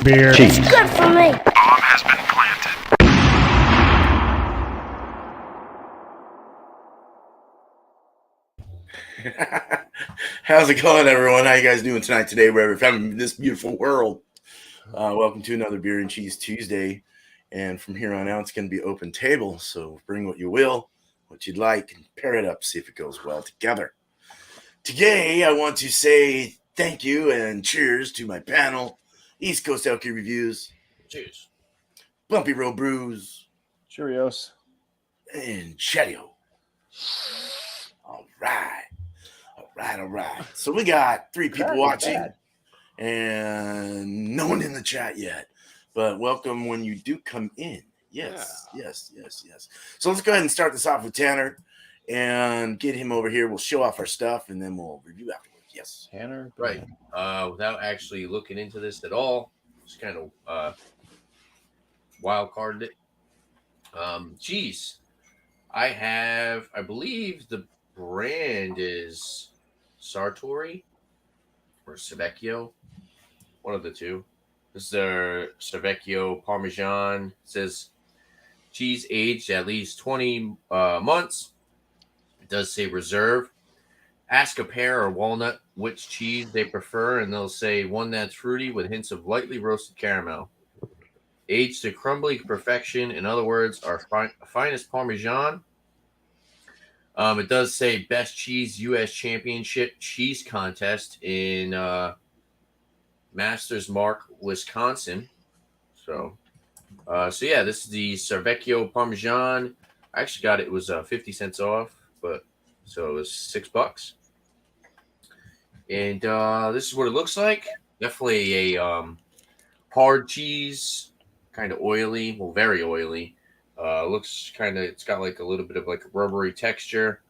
Beer. Cheese. It's good for me. Bomb has been planted. How's it going, everyone? How you guys doing tonight, today, wherever you're from this beautiful world? Welcome to another Beer and Cheese Tuesday. And from here on out, it's going to be open table. So bring what you will, what you'd like, and pair it up, see if it goes well together. Today, I want to say thank you and cheers to my panel, East Coast Elky Reviews. Cheers. Bumpy Road Brews. Cheerios. And Chetio. All right. So we got 3 people watching and no one in the chat yet. But welcome when you do come in. Yes. So let's go ahead and start this off with Tanner and get him over here. We'll show off our stuff and then we'll review afterwards. Yes. Tanner. Right. Without actually looking into this at all, just kind of wild carded it. Cheese. I believe the brand is Sartori or Cervecchio. One of the two. This is their Cervecchio Parmesan. It says cheese aged at least 20 months. It does say reserve. Ask a pear or walnut which cheese they prefer, and they'll say one that's fruity with hints of lightly roasted caramel. Aged to crumbly perfection. In other words, our finest Parmesan. It does say best cheese U.S. Championship cheese contest in Masters Mark, Wisconsin. So yeah, this is the Cervecchio Parmesan. I actually got it. It was 50 cents off, but so it was $6. And this is what it looks like. Definitely a hard cheese, kind of oily, well, very oily. Looks kind of, it's got like a little bit of like a rubbery texture.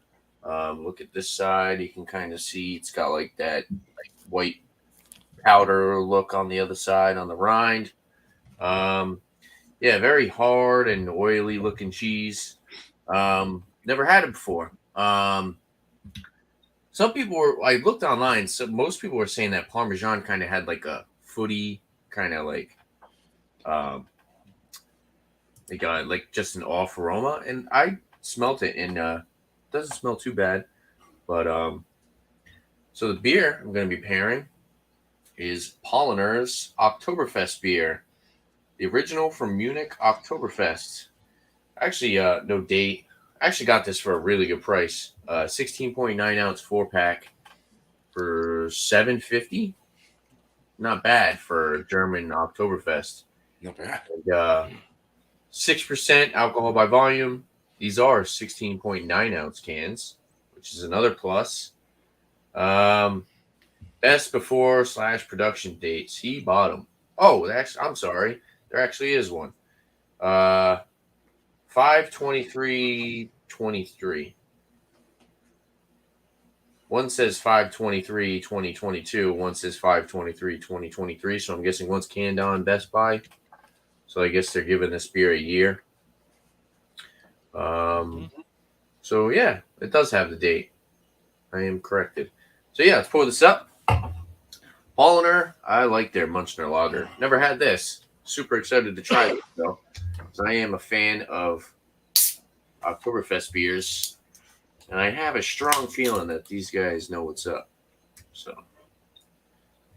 Look at this side. You can kind of see it's got like that like white powder look on the other side on the rind. Yeah, very hard and oily looking cheese. Never had it before. Some people were, I looked online, so most people were saying that Parmesan kind of had like a footy, kind of like they got like just an off aroma, and I smelt it, and it doesn't smell too bad. But so the beer I'm going to be pairing is Polliner's Oktoberfest beer, the original from Munich Oktoberfest. Actually, no date. I actually got this for a really good price. 16.9 ounce 4-pack for $7.50. Not bad for German Oktoberfest. Not bad. 6% alcohol by volume. These are 16.9 ounce cans, which is another plus. Best before / production date. See bottom. Oh, I'm sorry. There actually is one. 5/23/23. One says 5/23/2022. One says 5/23/2023. So I'm guessing one's canned on Best Buy. So I guess they're giving this beer a year. So yeah, it does have the date. I am corrected. So yeah, let's pour this up. Polliner, I like their Munchner Lager. Never had this. Super excited to try this though. So I am a fan of Oktoberfest beers, and I have a strong feeling that these guys know what's up. So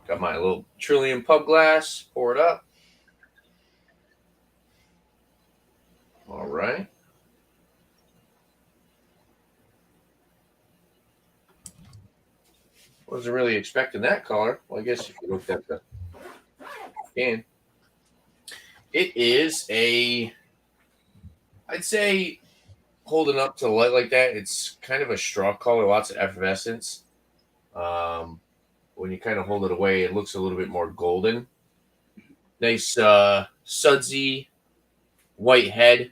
got my little Trillium pub glass. Pour it up. All right. Wasn't really expecting that color. Well, I guess if you looked at the can. It is I'd say holding up to the light like that, it's kind of a straw color, lots of effervescence. When you kind of hold it away, it looks a little bit more golden. Nice sudsy white head.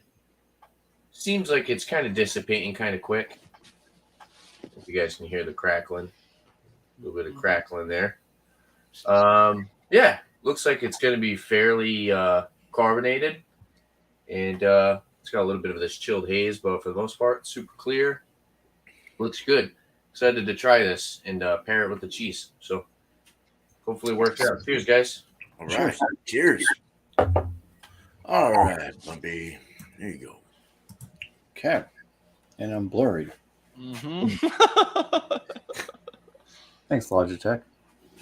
Seems like it's kind of dissipating kind of quick. If you guys can hear the crackling. A little bit of crackling there. Yeah, looks like it's going to be fairly carbonated. And it's got a little bit of this chilled haze, but for the most part, super clear. Looks good. Excited to try this and pair it with the cheese. So hopefully it works out. Cheers, guys. All right. Cheers. All right, Bumpy. There you go. Okay. And I'm blurry. Mm-hmm. Thanks, Logitech.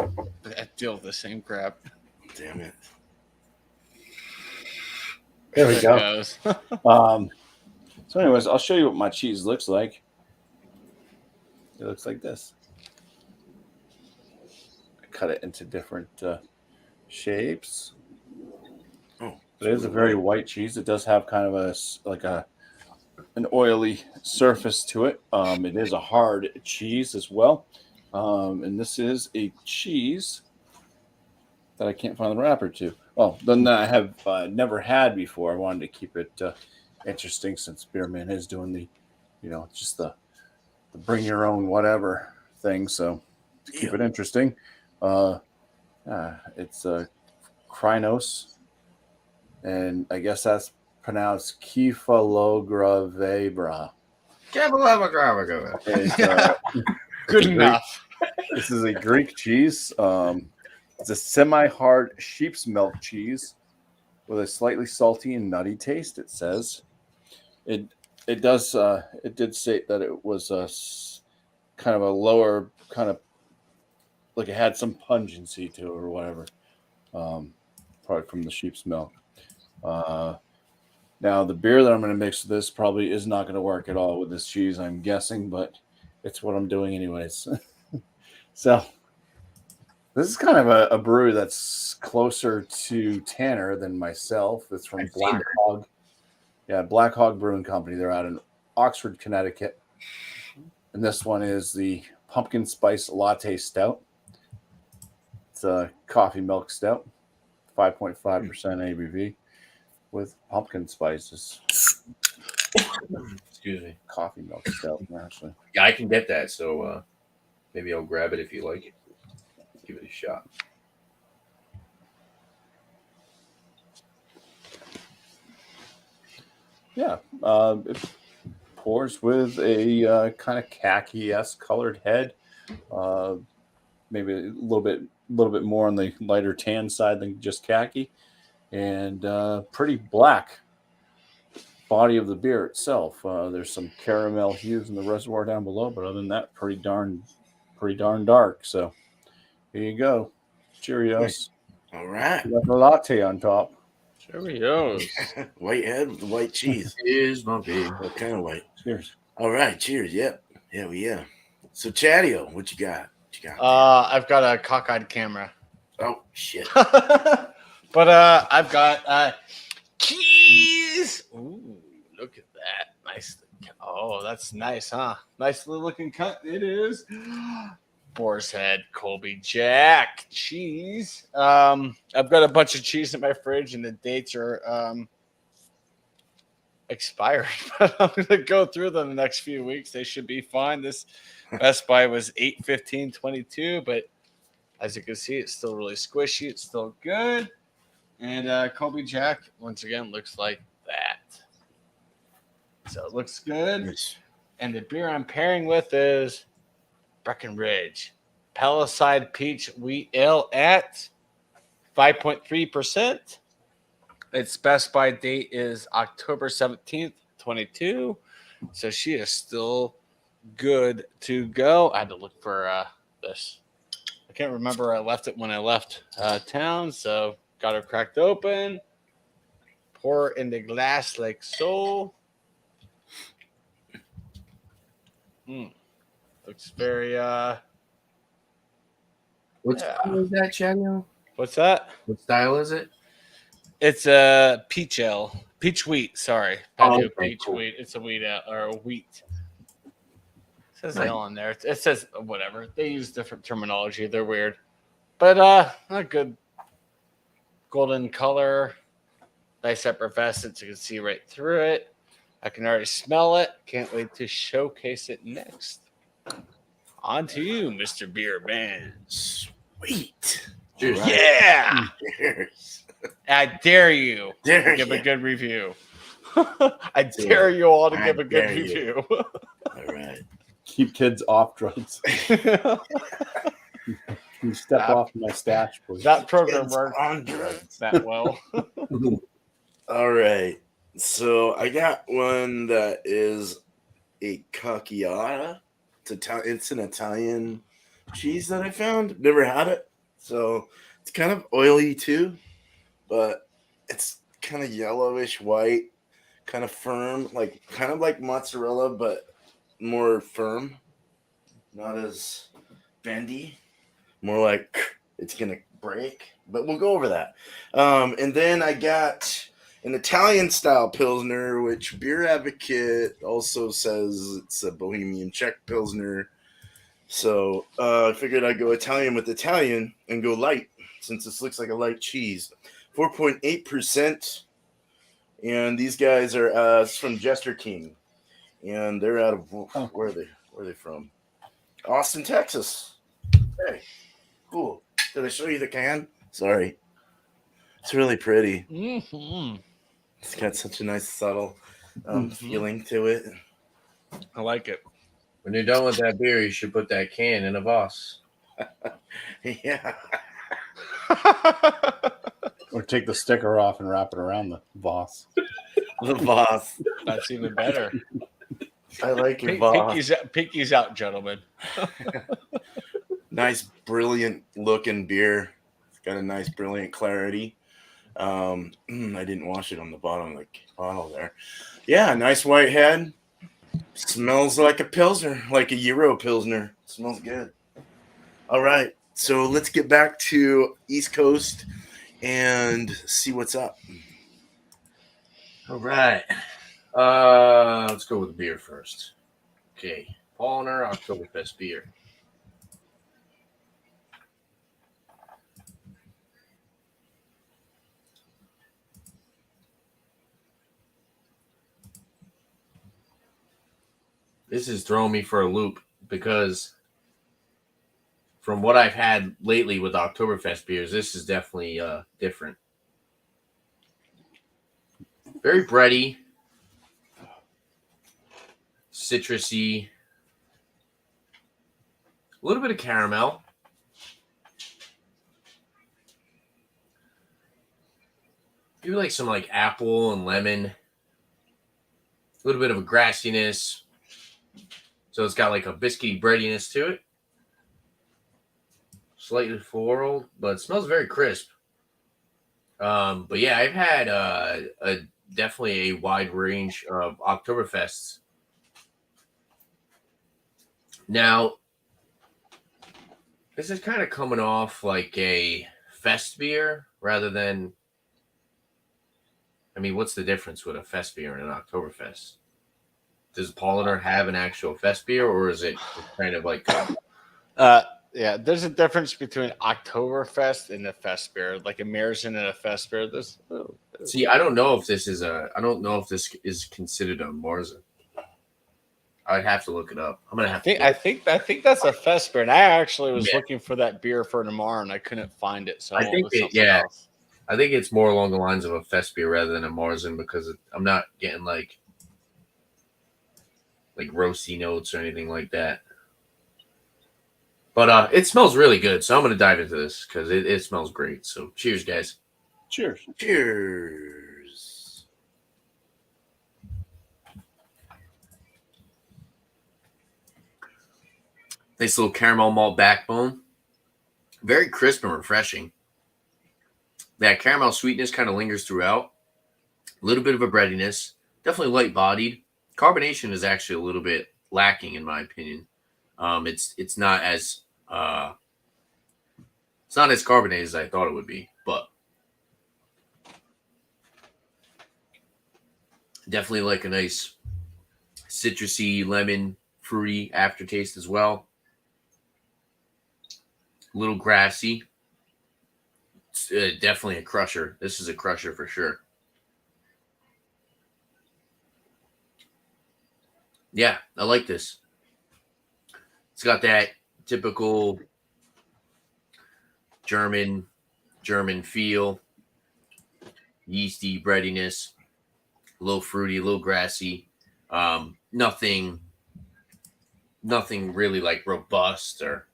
I deal with the same crap. Damn it. There we It go. goes. So anyways, I'll show you what my cheese looks like. It looks like this. I cut it into different shapes. Oh, It is a very white cheese. It does have kind of an oily surface to it. It is a hard cheese as well. And this is a cheese that I can't find the wrapper to. Oh, then I have never had before. I wanted to keep it interesting since Beerman is doing the, just the bring your own whatever thing. So to keep it interesting, it's Krynos, and I guess that's pronounced Kefalogravebra. Good enough. This is a Greek cheese. It's a semi-hard sheep's milk cheese with a slightly salty and nutty taste. It says it did state that it was kind of a lower kind of like it had some pungency to it or whatever. Probably from the sheep's milk. Now the beer that I'm going to mix with this probably is not going to work at all with this cheese, I'm guessing, but it's what I'm doing anyways. So this is kind of a brewery that's closer to Tanner than myself. It's from Black Hog. Yeah, Black Hog Brewing Company. They're out in Oxford, Connecticut. And this one is the Pumpkin Spice Latte Stout. It's a coffee milk stout, 5.5% ABV with pumpkin spices. Excuse me. Coffee milk stout, actually. Yeah, I can get that. So maybe I'll grab it if you like it. Give it a shot. Yeah, it pours with a kind of khaki-esque colored head. Maybe a little bit more on the lighter tan side than just khaki, and pretty black body of the beer itself. There's some caramel hues in the reservoir down below, but other than that, pretty darn dark. So here you go. Cheerios. All right. Got the latte on top. Cheerios. White head with the white cheese. Cheers, Bumpy. What kind of white? Cheers. All right. Cheers. Yep. Yeah. So, Chadio, what you got? I've got a cockeyed camera. Oh, shit. But I've got cheese. Ooh, look at that. Nice. Oh, that's nice, huh? Nice little looking cut. It is. Boar's Head, Colby Jack, cheese. I've got a bunch of cheese in my fridge, and the dates are expired. But I'm going to go through them the next few weeks. They should be fine. This Best Buy was 8/15/22, but as you can see, it's still really squishy. It's still good. And Colby Jack, once again, looks like that. So it looks good. Nice. And the beer I'm pairing with is Breckenridge Palisade Peach Wheat Ale at 5.3%. Its Best Buy date is October 17th, 22. So she is still good to go. I had to look for this. I can't remember where I left it when I left town. So got her cracked open. Pour it in the glass like so. Looks very What style is that, Chadio? what's that? What style is it? It's a peach ale. Peach wheat, sorry. Patio okay, peach cool. wheat. It's a wheat ale, or a wheat. It says Nice. ale on there. It says whatever. They use different terminology. They're weird. But a good golden color, nice effervescence. You can see right through it. I can already smell it. Can't wait to showcase it next. On to you, Mr. Beer Man. Sweet. Cheers. All right. Yeah, Cheers. I dare you Dare to give a ya. good review. I dare you all to I give a good dare you. review. All right. Keep kids off drugs. Can you step off my stash, please? That program Kids worked on drugs. that well. All right. So I got one that is a cacchiata. It's an Italian cheese that I found. Never had it. So it's kind of oily too, but it's kind of yellowish white, kind of firm, kind of like mozzarella, but more firm. Not as bendy. More like it's gonna break. But we'll go over that. And then I got an Italian style Pilsner, which Beer Advocate also says it's a Bohemian Czech Pilsner. So I figured I'd go Italian with Italian and go light, since this looks like a light cheese. 4.8%. And these guys are from Jester King. And they're out of, where are they from? Austin, Texas. Hey, cool. Did I show you the can? Sorry. It's really pretty. Mm-hmm. It's got such a nice subtle Mhm. feeling to it. I like it. When you're done with that beer, you should put that can in a Voss. Yeah. Or take the sticker off and wrap it around the Voss. The boss. That's even better. I like your boss. Pinky's out, gentlemen. Nice, brilliant looking beer. It's got a nice, brilliant clarity. I didn't wash it on the bottom of the bottle there. Yeah, nice white head. Smells like a Pilsner, like a Euro Pilsner. Smells good. All right, so let's get back to East Coast and see what's up. All right. Let's go with the beer first. Okay. Paulaner Oktoberfest beer. This is throwing me for a loop because from what I've had lately with Oktoberfest beers, this is definitely different. Very bready, citrusy, a little bit of caramel. Maybe like some like apple and lemon. A little bit of a grassiness. So it's got like a biscuity breadiness to it. Slightly floral, but it smells very crisp. But yeah, I've had definitely a wide range of Oktoberfests. Now, this is kind of coming off like a fest beer rather than. I mean, what's the difference with a fest beer and an Oktoberfest? Does Paulaner have an actual fest beer, or is it kind of like? Yeah, there's a difference between Oktoberfest and a fest beer, like a Märzen and a fest beer. See, I don't know if this is I don't know if this is considered a Marzen. I'd have to look it up. I'm gonna have to. I think that's a fest beer. And I actually was looking for that beer for tomorrow, and I couldn't find it. So I think else. I think it's more along the lines of a fest beer rather than a Marzen because I'm not getting like roasty notes or anything like that. But it smells really good, so I'm gonna dive into this because it smells great. So cheers, guys. Cheers. Cheers. Nice little caramel malt backbone. Very crisp and refreshing. That caramel sweetness kind of lingers throughout. A little bit of a breadiness. Definitely light bodied. Carbonation is actually a little bit lacking in my opinion. It's not as carbonated as I thought it would be, but definitely like a nice citrusy, lemon, fruity aftertaste as well. A little grassy. It's definitely a crusher. This is a crusher for sure. Yeah, I like this. It's got that typical German feel, yeasty breadiness, a little fruity, a little grassy. Nothing really like robust or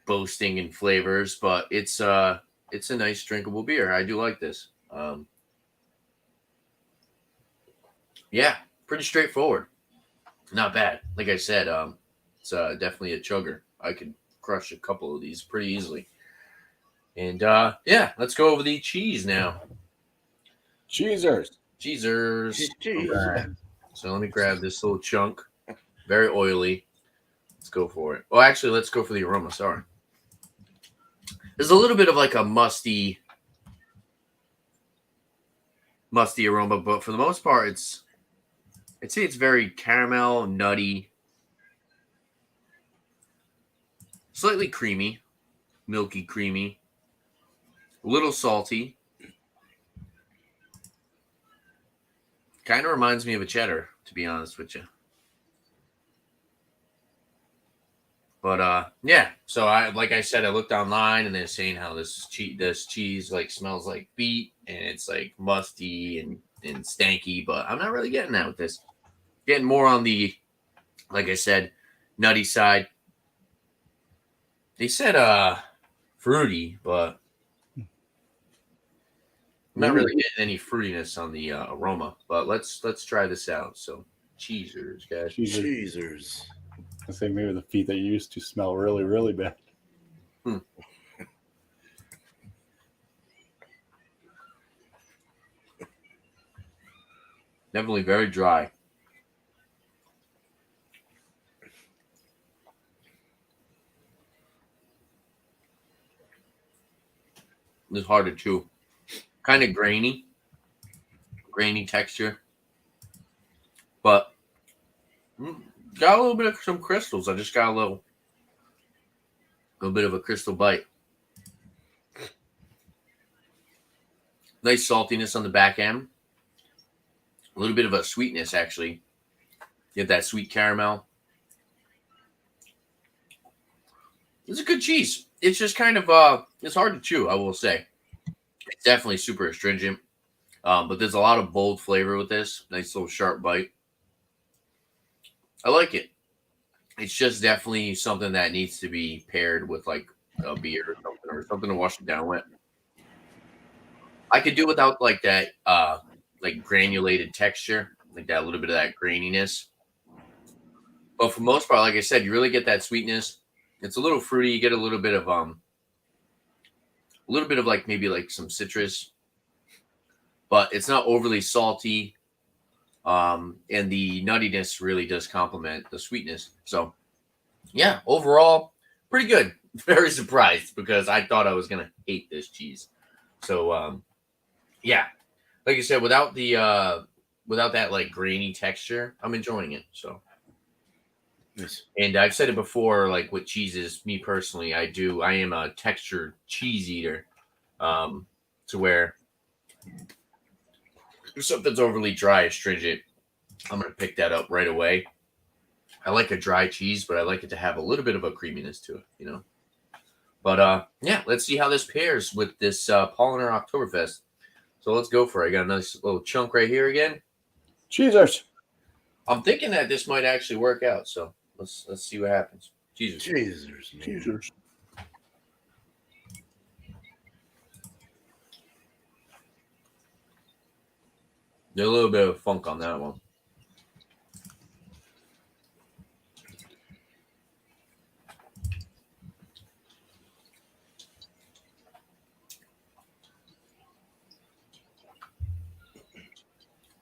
boasting in flavors, but it's a nice drinkable beer. I do like this. Yeah, pretty straightforward. Not bad. Like I said, it's definitely a chugger. I could crush a couple of these pretty easily. And yeah, let's go over the cheese now. Cheezers. Cheezers. Cheese. All right. So let me grab this little chunk. Very oily. Let's go for it. Well, actually, let's go for the aroma. Sorry. There's a little bit of like a musty aroma, but for the most part, I'd say it's very caramel, nutty, slightly creamy, milky creamy, a little salty. Kind of reminds me of a cheddar, to be honest with you. But yeah. So like I said, I looked online and they're saying how this cheese like smells like beet and it's like musty and stanky, but I'm not really getting that with this. Getting more on the, like I said, nutty side. They said fruity, but I'm not really getting any fruitiness on the aroma. But let's try this out. So cheezers, guys. Cheezers. I say maybe the feet that you used to smell really, really bad. Definitely very dry. It's hard to chew. Kind of grainy texture. But got a little bit of some crystals. I just got a little bit of a crystal bite. Nice saltiness on the back end. A little bit of a sweetness, actually. You have that sweet caramel. It's a good cheese. It's just kind of it's hard to chew, I will say. It's definitely super astringent. But there's a lot of bold flavor with this. Nice little sharp bite. I like it. It's just definitely something that needs to be paired with like a beer or something to wash it down with. I could do without like that like granulated texture, like that little bit of that graininess. But for the most part, like I said, you really get that sweetness. It's a little fruity. You get a little bit of like maybe like some citrus, but it's not overly salty. And the nuttiness really does complement the sweetness. So yeah, overall, pretty good. Very surprised because I thought I was gonna hate this cheese. So yeah, like I said, without that like grainy texture, I'm enjoying it. So. Yes. And I've said it before, like with cheeses, me personally, I am a textured cheese eater. To where if something's overly dry, astringent, I'm gonna pick that up right away. I like a dry cheese, but I like it to have a little bit of a creaminess to it, you know. But yeah, let's see how this pairs with this Polliner Oktoberfest. So let's go for it. I got a nice little chunk right here again. Cheezers. I'm thinking that this might actually work out. So let's see what happens. Jesus. Cheezers, man. Cheezers. There's a little bit of funk on that one.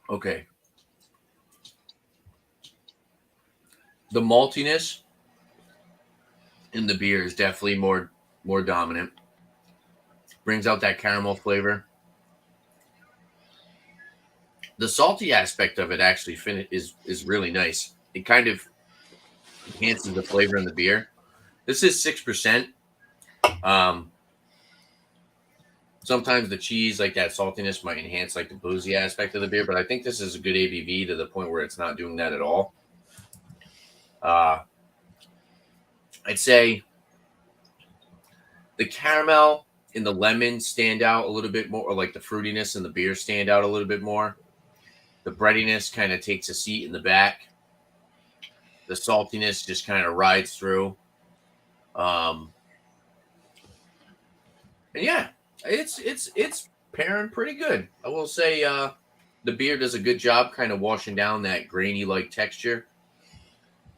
Okay. The maltiness in the beer is definitely more dominant. Brings out that caramel flavor. The salty aspect of it actually is really nice. It kind of enhances the flavor in the beer. This is 6%. Sometimes the cheese, like that saltiness, might enhance like the boozy aspect of the beer, but I think this is a good ABV to the point where it's not doing that at all. I'd say the caramel and the lemon stand out a little bit more, or like the fruitiness and the beer stand out a little bit more. The breadiness kind of takes a seat in the back. The saltiness just kind of rides through. And yeah, it's pairing pretty good. I will say the beer does a good job kind of washing down that grainy like texture.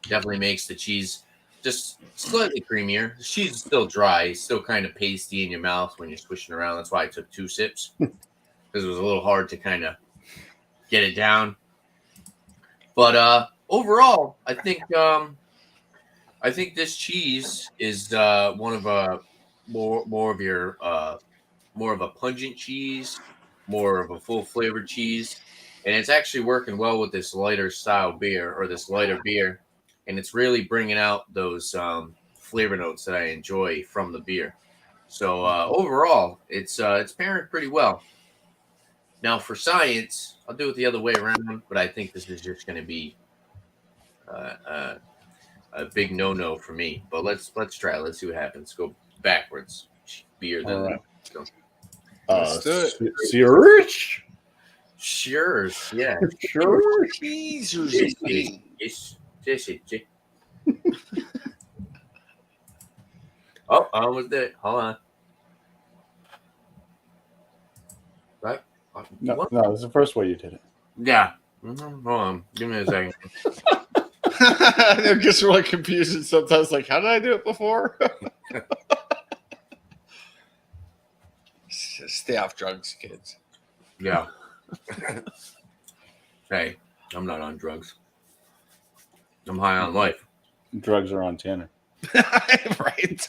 Definitely makes the cheese just slightly creamier. The cheese is still dry, still kind of pasty in your mouth when you're swishing around. That's why I took 2 sips because it was a little hard to kind of get it down. But overall, I think this cheese is one of more of your more of a pungent cheese, more of a full flavored cheese, and it's actually working well with this lighter style beer or this lighter beer, and it's really bringing out those flavor notes that I enjoy from the beer. So overall, it's pairing pretty well. Now for science, I'll do it the other way around, but I think this is just going to be a big no for me. But let's try. Let's see what happens. Go backwards. Beer then. All right. Go. Let's do it. Search. Sure. Yeah. Sure. Cheese. Yes. Oh, I almost did it. Hold on. Right? No, What? no, it's the first way you did it. Yeah. Hold on. Give me a second. It gets really confusing sometimes. Like, how did I do it before? Stay off drugs, kids. Yeah. Hey, I'm not on drugs. I'm high on life. Drugs are on Tanner. Right.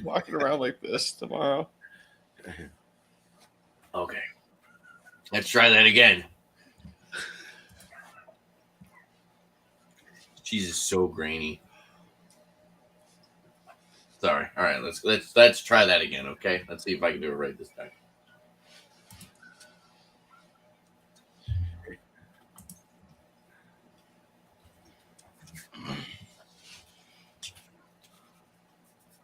Walking around like this tomorrow. Okay. Let's try that again. Cheese is so grainy. Sorry. All right, let's try that again, okay? Let's see if I can do it right this time.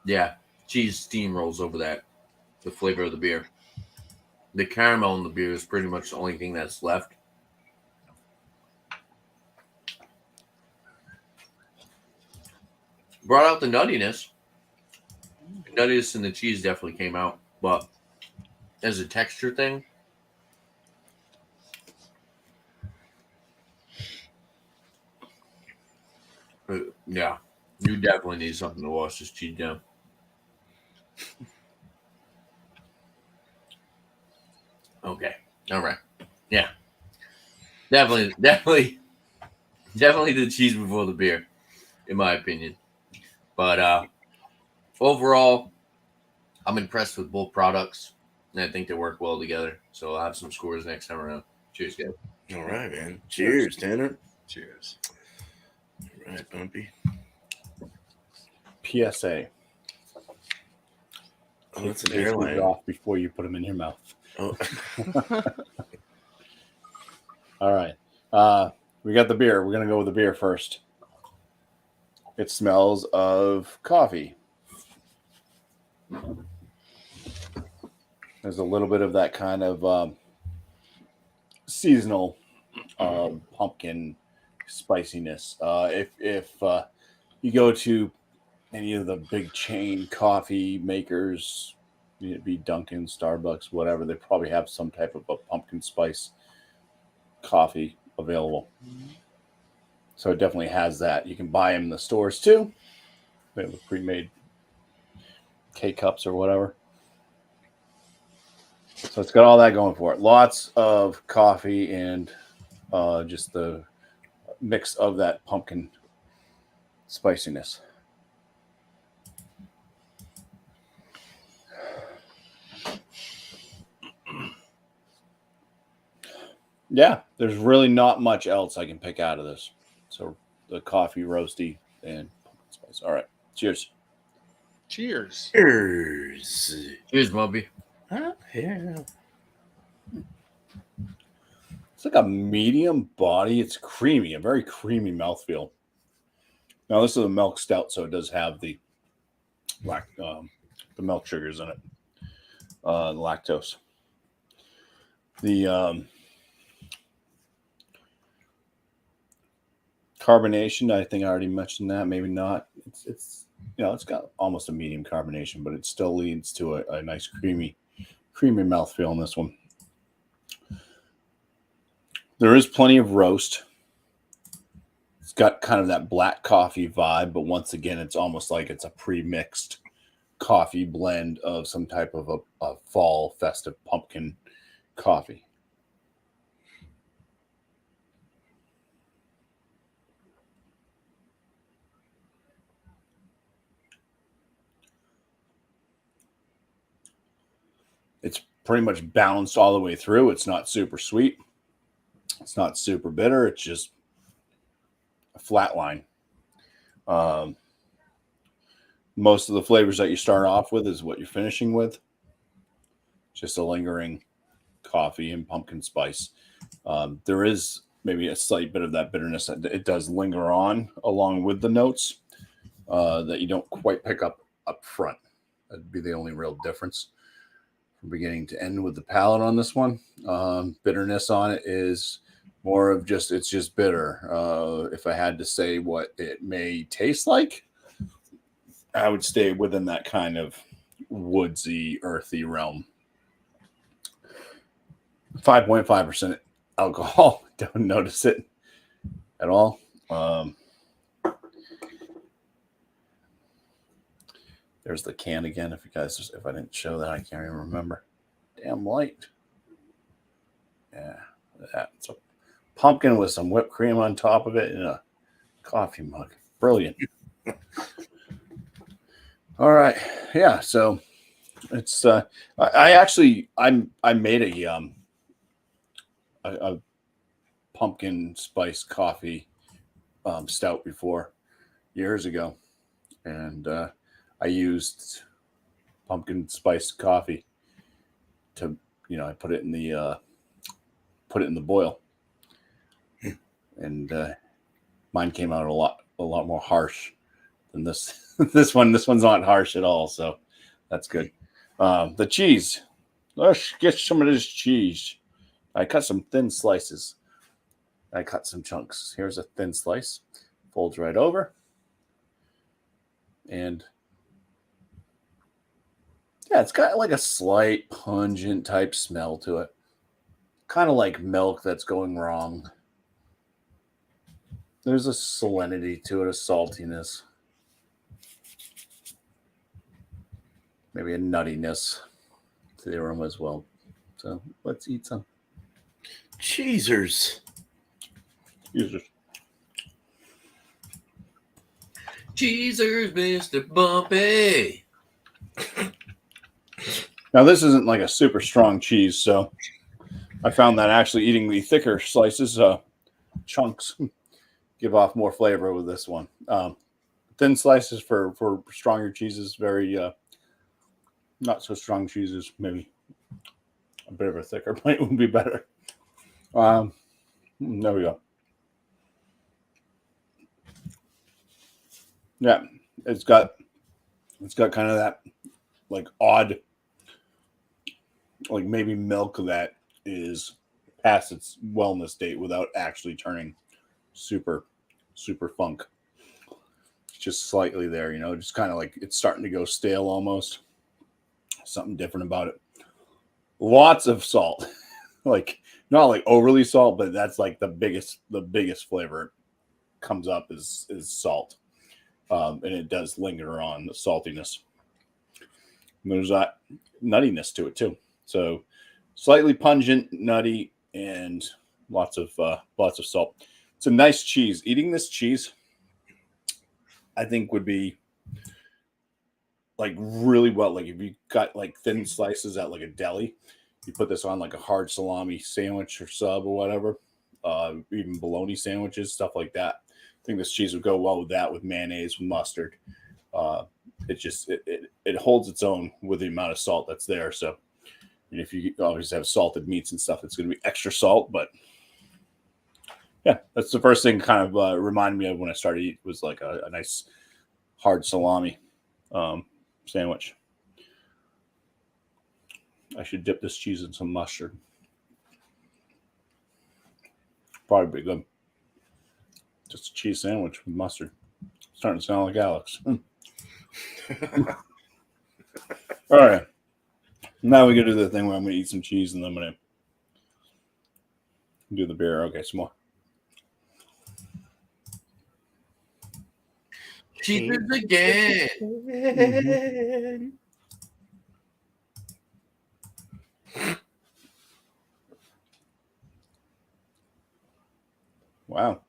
Yeah, cheese steamrolls over that, the flavor of the beer. The caramel in the beer is pretty much the only thing that's left. Brought out the nuttiness. Nuttiness in the cheese definitely came out, but as a texture thing, yeah, you definitely need something to wash this cheese down. Okay, all right, yeah, definitely the cheese before the beer, in my opinion. But overall, I'm impressed with both products, and I think they work well together. So I'll have some scores next time around. Cheers, guys. All right, man. Cheers, Tanner. Cheers. All right, Bumpy. PSA. Oh, that's an Take these airline. off before you put them in your mouth. Oh. All right. We got the beer. We're going to go with the beer first. It smells of coffee. There's a little bit of that kind of seasonal pumpkin spiciness. If you go to any of the big chain coffee makers, it'd be Dunkin', Starbucks, whatever, they probably have some type of a pumpkin spice coffee available. So it definitely has that. You can buy them in the stores too. They have pre-made K-cups or whatever. So it's got all that going for it. Lots of coffee and just the mix of that pumpkin spiciness. Yeah, there's really not much else I can pick out of this. So the coffee, roasty, and pumpkin spice. All right, cheers. Cheers. Cheers. Cheers, Bumpy. Huh? Yeah. It's like a medium body. It's creamy, a very creamy mouthfeel. Now, this is a milk stout, so it does have the milk sugars in it, lactose. The carbonation, I think I already mentioned that. Maybe not. It's it's got almost a medium carbonation, but it still leads to a nice creamy mouthfeel in this one. There is plenty of roast. It's got kind of that black coffee vibe, but once again, it's almost like it's a pre-mixed coffee blend of some type of a fall festive pumpkin coffee. It's pretty much balanced all the way through. It's not super sweet. It's not super bitter. It's just a flat line. Most of the flavors that you start off with is what you're finishing with. Just a lingering coffee and pumpkin spice. There is maybe a slight bit of that bitterness that it does linger on along with the notes that you don't quite pick up front. That'd be the only real difference from beginning to end with the palate on this one. Bitterness on it is more of it's just bitter. If I had to say what it may taste like, I would stay within that kind of woodsy, earthy realm. 5.5% alcohol. Don't notice it at all. There's the can again. If I didn't show that, I can't even remember. Damn light. Yeah, it's a pumpkin with some whipped cream on top of it in a coffee mug. Brilliant. All right, yeah. So it's I made a pumpkin spice coffee stout before years ago, and I used pumpkin spice coffee to I put it in the boil, and mine came out a lot more harsh than this. This one's not harsh at all, so that's good. The cheese. Let's get some of this cheese. I cut some thin slices. I cut some chunks. Here's a thin slice. Folds right over. And yeah, it's got like a slight pungent type smell to it. Kind of like milk that's going wrong. There's a salinity to it, a saltiness. Maybe a nuttiness to the aroma as well. So let's eat some. Cheesers. Cheesers, Mr. Bumpy. Now, this isn't like a super strong cheese, so I found that actually eating the thicker slices, chunks, give off more flavor with this one. Thin slices for stronger cheeses, very not so strong cheeses, maybe a bit of a thicker plate would be better. There we go. Yeah, it's got kind of that like odd, like maybe milk that is past its wellness date without actually turning super funk. It's just slightly there, just kind of like it's starting to go stale almost. Something different about it. Lots of salt. Like not like overly salt, but that's like the biggest flavor comes up is salt. And it does linger on the saltiness. And there's that nuttiness to it too. So slightly pungent, nutty, and lots of salt. It's a nice cheese. Eating this cheese, I think, would be like really well. Like if you got like thin slices at like a deli, you put this on like a hard salami sandwich or sub or whatever, even bologna sandwiches, stuff like that. I think this cheese would go well with that, with mayonnaise, with mustard. it holds its own with the amount of salt that's there. So if you always have salted meats and stuff, it's going to be extra salt. But yeah, that's the first thing kind of reminded me of when I started eating was like a nice hard salami sandwich. I should dip this cheese in some mustard. Probably be good. Just a cheese sandwich with mustard. Starting to sound like Alex. All right. Now we gotta do the thing where I'm gonna eat some cheese and then I'm gonna do the beer. Okay, some more. Cheaters again. Mm-hmm. Wow.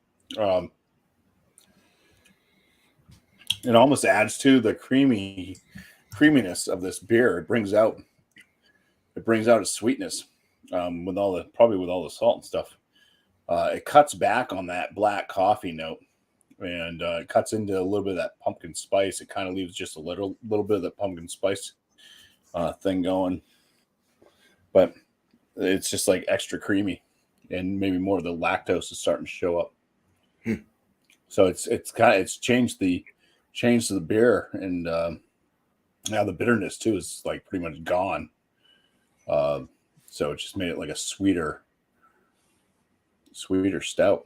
It almost adds to the creaminess of this beer. It brings out its sweetness with all the salt and stuff. It cuts back on that black coffee note, and it cuts into a little bit of that pumpkin spice. It kind of leaves just a little bit of the pumpkin spice thing going, but it's just like extra creamy, and maybe more of the lactose is starting to show up. So it's changed the beer, and now the bitterness too is like pretty much gone. So it just made it like a sweeter stout.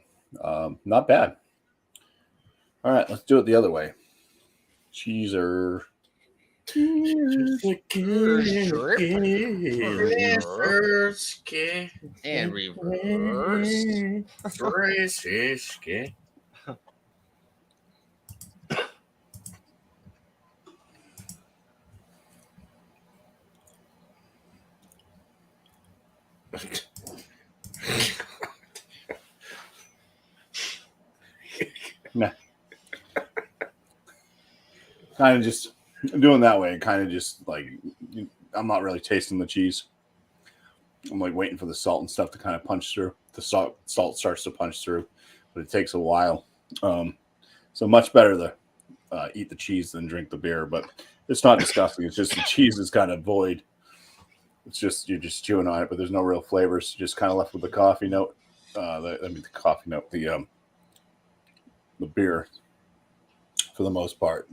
Not bad. All right, let's do it the other way. Cheeser. And reverse. Nah. Kind of just doing that way. Kind of just like I'm not really tasting the cheese. I'm like waiting for the salt and stuff to kind of punch through. The salt starts to punch through, but it takes a while. So much better to eat the cheese than drink the beer. But it's not disgusting. It's just the cheese is kind of void. It's just you're just chewing on it, but there's no real flavors. You're just kind of left with the coffee note. The coffee note. The beer for the most part.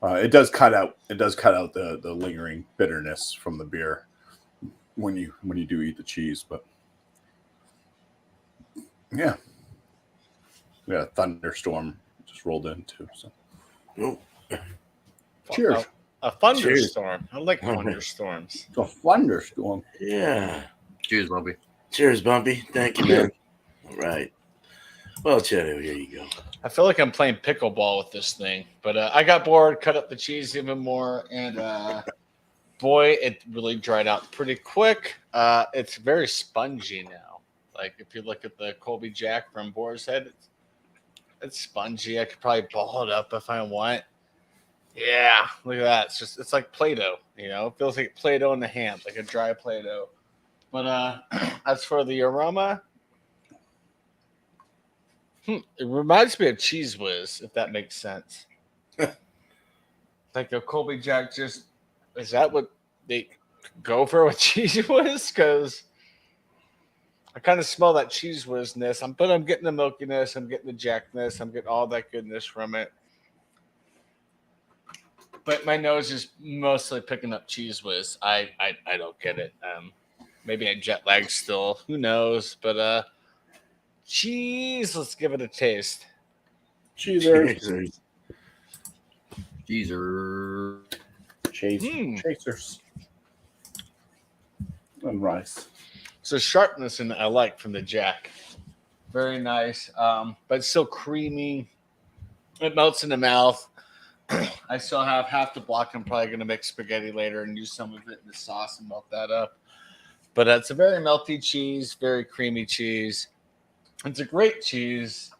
It does cut out the lingering bitterness from the beer when you do eat the cheese, but yeah, we got a thunderstorm just rolled in too. So Oh, cheers. A thunderstorm. I like thunderstorms. A thunderstorm. yeah. Cheers, Bumpy. Cheers, Bumpy. Thank you, man. All right. Well, Chedo, here you go. I feel like I'm playing pickleball with this thing, but I got bored, cut up the cheese even more, and boy, it really dried out pretty quick. It's very spongy now. Like if you look at the Colby Jack from Boar's Head, it's spongy. I could probably ball it up if I want. Yeah, look at that. It's like Play-Doh. You know, it feels like Play-Doh in the hand, like a dry Play-Doh. But as for the aroma. It reminds me of Cheese Whiz, if that makes sense. Like a Colby Jack, is that what they go for with Cheese Whiz? Because I kind of smell that Cheese Whizness, but I'm getting the milkiness, I'm getting the Jackness, I'm getting all that goodness from it. But my nose is mostly picking up Cheese Whiz. I don't get it. Maybe I jet lag still. Who knows? But cheese. Let's give it a taste. Cheeser. Cheeser. Chasers. And rice. So sharpness in I like from the Jack. Very nice. But still creamy. It melts in the mouth. I still have half the block. I'm probably going to make spaghetti later and use some of it in the sauce and melt that up. But it's a very melty cheese, very creamy cheese. It's a great cheese.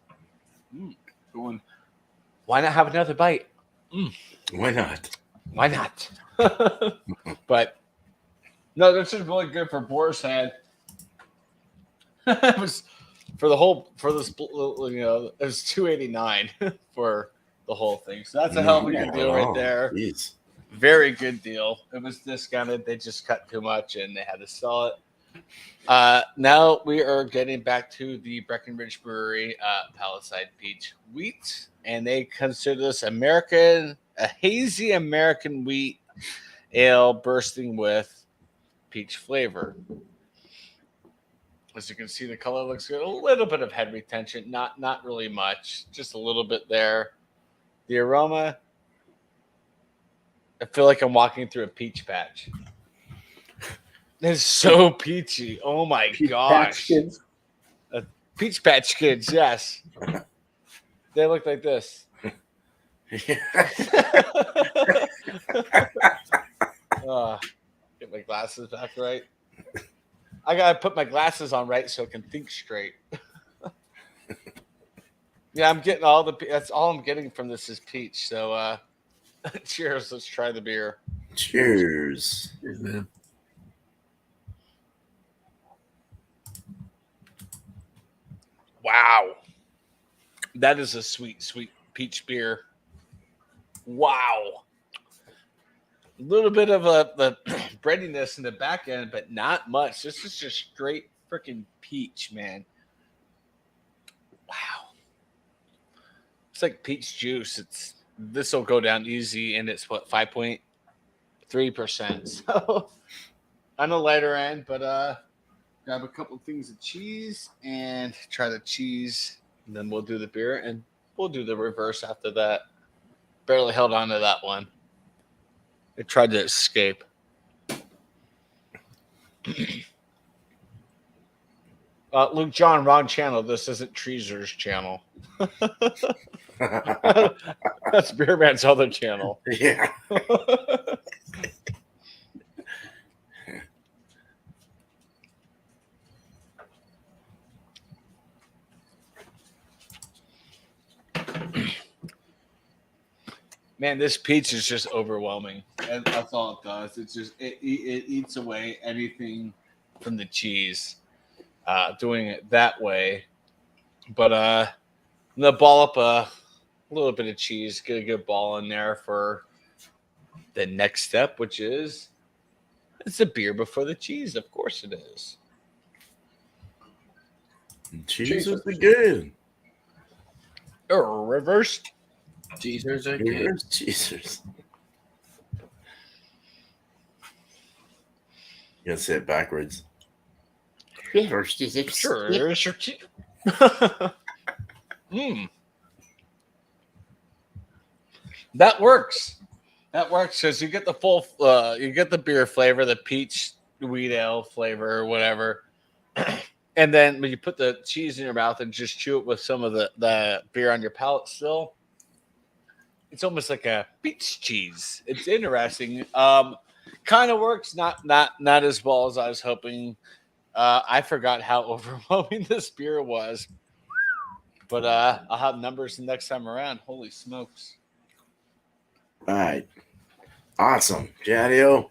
Why not have another bite? Why not? Why not? But no, this is really good for Boar's Head. It was it was $2.89 for the the whole thing. So that's a hell of a good deal right there. Jeez. Very good deal. It was discounted. They just cut too much and they had to sell it. Now we are getting back to the Breckenridge Brewery Palisade Peach Wheat, and they consider this a hazy American wheat ale bursting with peach flavor. As you can see, the color looks good. A little bit of head retention, not really much, just a little bit there. The aroma, I feel like I'm walking through a peach patch. It's so peachy. Oh my gosh. Peach Patch Kids, yes. They look like this. Get my glasses back right. I gotta put my glasses on right so I can think straight. Yeah, I'm getting that's all I'm getting from this is peach. So cheers, let's try the beer. Cheers. Cheers, man. Wow. That is a sweet, sweet peach beer. Wow. A little bit of the breadiness in the back end, but not much. This is just straight freaking peach, man. Wow. It's like peach juice. This will go down easy, and it's what 5.3%. So on the lighter end, but grab a couple things of cheese and try the cheese, and then we'll do the beer, and we'll do the reverse after that. Barely held on to that one. It tried to escape. Luke John, wrong channel. This isn't Treaser's channel. That's Beer Man's other channel. Yeah. Man, this peach is just overwhelming. And that's all it does. It's just it eats away anything from the cheese. Doing it that way. But I'm gonna ball up a little bit of cheese, get a good ball in there for the next step, which is it's a beer before the cheese. Of course it is. Cheese is good. Or reverse. Cheesers are good. Here's cheesers. You gotta say it backwards. Sure. That works. That works because you get the full, you get the beer flavor, the peach wheat ale flavor, or whatever. And then when you put the cheese in your mouth and just chew it with some of the beer on your palate still, it's almost like a peach cheese. It's interesting. Kind of works, not as well as I was hoping. I forgot how overwhelming this beer was. But I'll have numbers the next time around. Holy smokes. All right. Awesome. Jadio.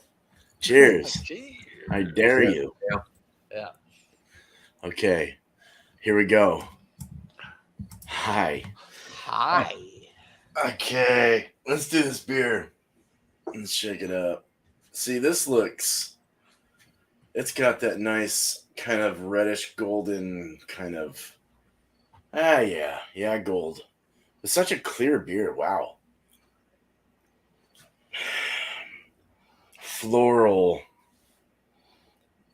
Cheers. Cheers. I dare you. Yeah. Okay. Here we go. Hi. Hi. Okay. Let's do this beer. Let's shake it up. See, this looks, it's got that nice kind of reddish golden kind of, yeah, gold. It's such a clear beer. Wow. Floral.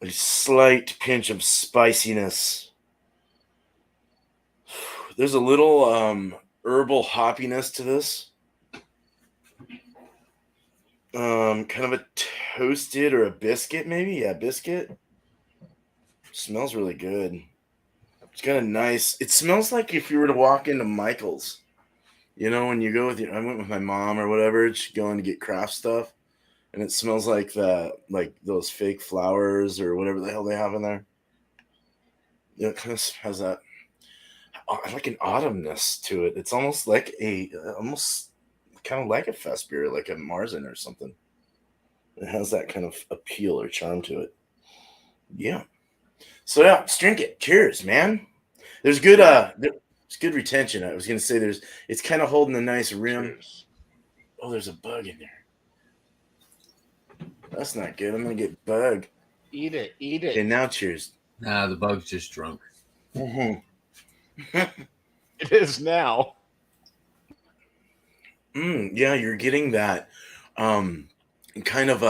A slight pinch of spiciness. There's a little herbal hoppiness to this. Kind of a toasted or a biscuit, maybe. Yeah, biscuit. Smells really good. It's kind of nice. It smells like if you were to walk into Michael's. You know, when you go with I went with my mom or whatever, she's going to get craft stuff, and it smells like those fake flowers or whatever the hell they have in there. Yeah, it kind of has that like an autumnness to it. It's almost like almost kind of like a fest beer, like a Marzen or something. It has that kind of appeal or charm to it. Yeah. So yeah, let's drink it. Cheers, man. There's good It's good retention. I was gonna say it's kind of holding a nice rim. Cheers. Oh, there's a bug in there. That's not good. I'm gonna get bug. Eat it. Eat Okay, it. now cheers. Nah, the bug's just drunk. Mm-hmm. It is now. Yeah, you're getting that kind of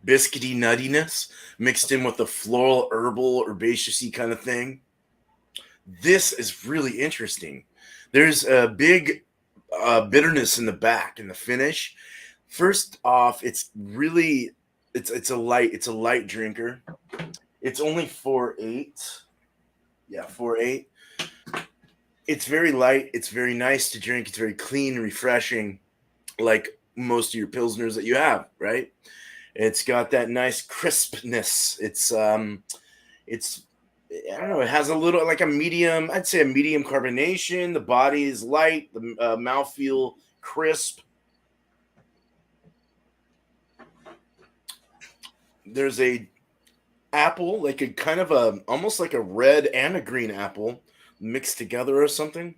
biscuity nuttiness mixed in with the floral, herbal, herbaceous-y kind of thing. This is really interesting. There's a big bitterness in the back in the finish. First off, it's a light drinker. It's only 4.8. Yeah, 4.8. It's very light. It's very nice to drink. It's very clean and refreshing, like most of your pilsners that you have, right? It's got that nice crispness. It's I don't know. It has a little like a medium. I'd say a medium carbonation. The body is light. The mouthfeel crisp. There's a apple, like a kind of a almost like a red and a green apple mixed together or something.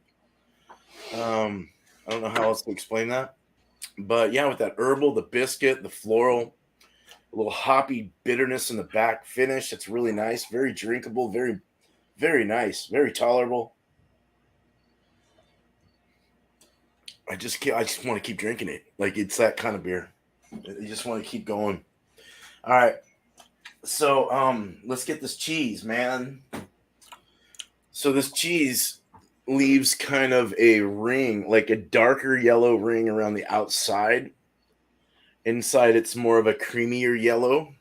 I don't know how else to explain that, but yeah, with that herbal, the biscuit, the floral, a little hoppy bitterness in the back finish. It's really nice, very drinkable, very, very nice, very tolerable. I just want to keep drinking it. Like it's that kind of beer. You just want to keep going. All right. So let's get this cheese, man. So this cheese leaves kind of a ring, like a darker yellow ring around the outside. Inside, it's more of a creamier yellow.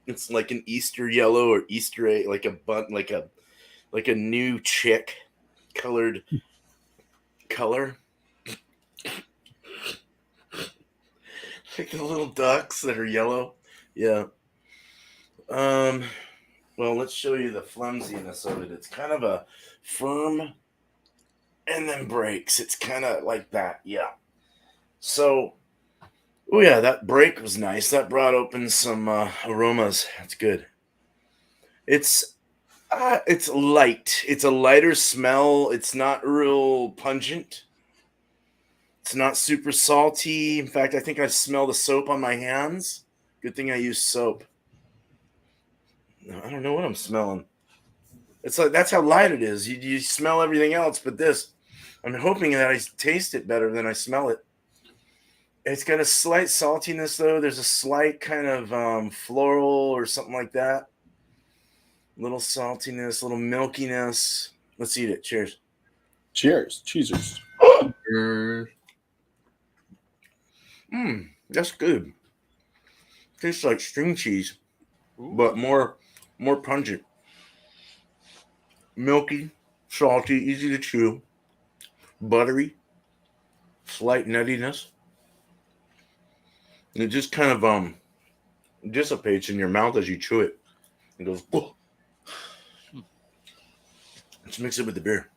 It's like an Easter yellow or Easter egg, like a bun, like a new chick colored color. Like the little ducks that are yellow. Yeah. Well, let's show you the flimsiness of it. It's kind of a firm and then breaks. It's kind of like that. Yeah. So, oh yeah, that break was nice. That brought open some aromas. That's good. It's light. It's a lighter smell. It's not real pungent. It's not super salty. In fact, I think I smell the soap on my hands. Good thing I use soap. I don't know what I'm smelling. It's like that's how light it is. You smell everything else, but this. I'm hoping that I taste it better than I smell it. It's got a slight saltiness though. There's a slight kind of floral or something like that. Little saltiness, little milkiness. Let's eat it. Cheers. Cheers. Cheesers. That's good. Tastes like string cheese, but more pungent. Milky, salty, easy to chew, buttery, slight nuttiness. And it just kind of dissipates in your mouth as you chew it. It goes. Oh. Let's mix it with the beer.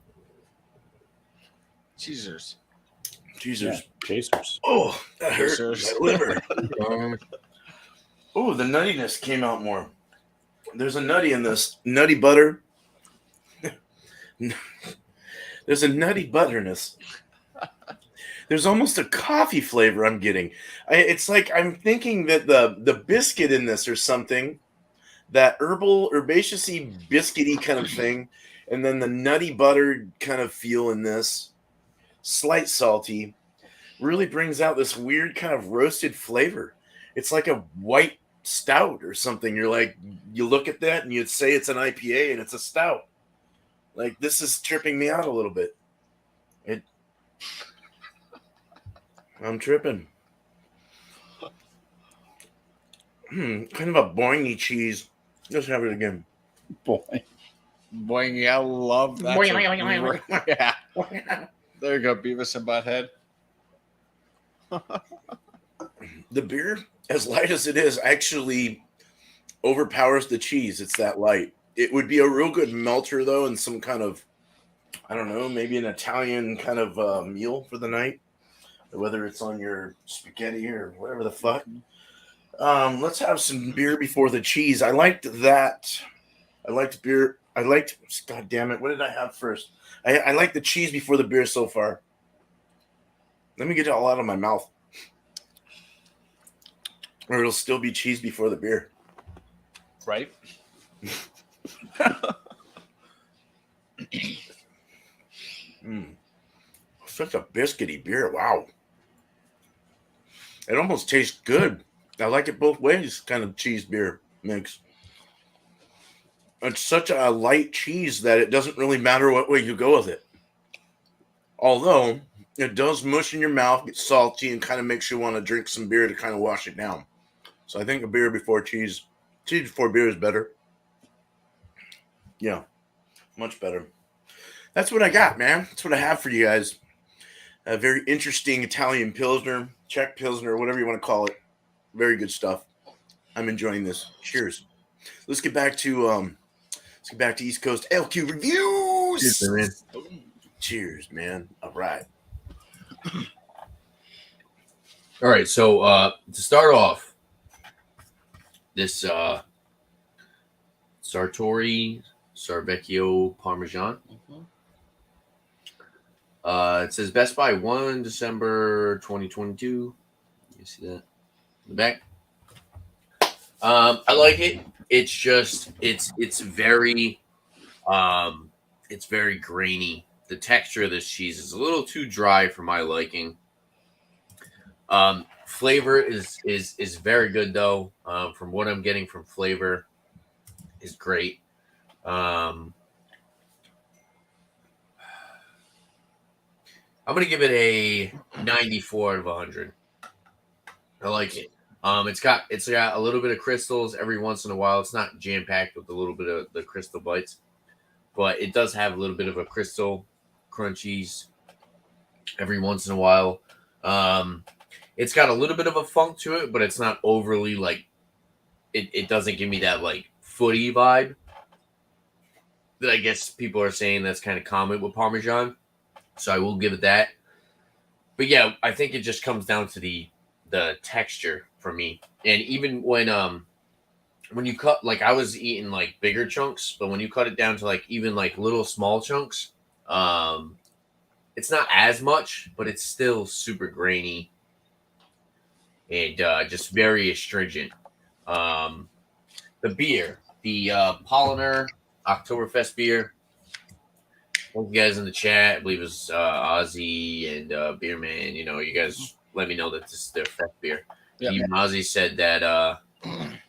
Cheesers. Jesus. Yeah, chasers. Oh, that hurt Cheers. my liver. Oh, the nuttiness came out more. There's a nutty in this. Nutty butter. There's a nutty butterness. There's almost a coffee flavor I'm getting. It's like I'm thinking that the biscuit in this or something, that herbal, herbaceous-y, biscuity kind of thing, and then the nutty butter kind of feel in this, slight salty, really brings out this weird kind of roasted flavor. It's like a white stout or something. You're like, you look at that and you'd say it's an IPA and it's a stout. Like, this is tripping me out a little bit. I'm tripping. Kind of a boingy cheese. Let's have it again. Boy. Boing, I love that. Yeah. There you go, Beavis and Butthead. The beer, as light as it is, actually overpowers the cheese. It's that light. It would be a real good melter, though, in some kind of, I don't know, maybe an Italian kind of meal for the night, whether it's on your spaghetti or whatever the fuck. Let's have some beer before the cheese. I liked that. I liked beer I liked. God damn it! What did I have first? I like the cheese before the beer so far. Let me get it all out of my mouth, or it'll still be cheese before the beer. Right? Such a biscuity beer. Wow. It almost tastes good. I like it both ways, kind of cheese beer mix. It's such a light cheese that it doesn't really matter what way you go with it. Although it does mush in your mouth, get salty, and kind of makes you want to drink some beer to kind of wash it down. So I think a beer before cheese before beer is better. Yeah, much better. That's what I got, man. That's what I have for you guys. A very interesting Italian Pilsner, Czech Pilsner, whatever you want to call it. Very good stuff. I'm enjoying this. Cheers. Let's get back to East Coast LQ reviews. Cheers, man. Cheers, man. All right. All right, so to start off, this Sartori Sarvecchio Parmesan. It says Best Buy 1 December 2022. You see that in the back? I like it. It's just it's very grainy. The texture of this cheese is a little too dry for my liking. Flavor is very good though. From what I'm getting from flavor is great. I'm gonna give it a 94 out of 100. I like it. It's got a little bit of crystals every once in a while. It's not jam packed with a little bit of the crystal bites, but it does have a little bit of a crystal crunchies every once in a while. It's got a little bit of a funk to it, but it's not overly like it doesn't give me that like footy vibe that I guess people are saying that's kind of common with Parmesan. So I will give it that. But yeah, I think it just comes down to the texture for me. And even when you cut, like I was eating like bigger chunks, but when you cut it down to like even like little small chunks, it's not as much, but it's still super grainy and just very astringent. The beer, the Polliner Oktoberfest beer. One of you guys in the chat, I believe it was Ozzy and Beerman. You know, you guys let me know that this is their fest beer. Yep. Even Ozzy said that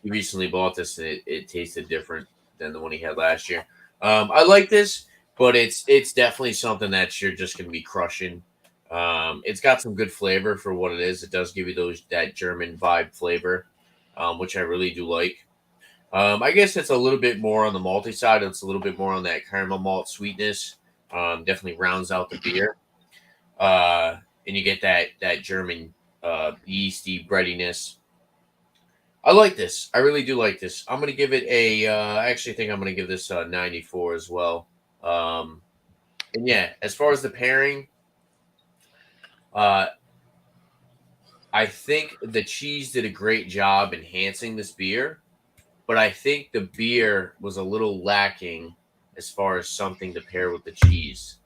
he recently bought this and it tasted different than the one he had last year. I like this, but it's definitely something that you're just going to be crushing. It's got some good flavor for what it is. It does give you that German vibe flavor, which I really do like. I guess it's a little bit more on the malty side. It's a little bit more on that caramel malt sweetness. Definitely rounds out the beer. And you get that German yeasty breadiness. I like this. I really do like this. I'm going to give it I actually think I'm going to give this a 94 as well. And yeah, as far as the pairing, I think the cheese did a great job enhancing this beer, but I think the beer was a little lacking as far as something to pair with the cheese.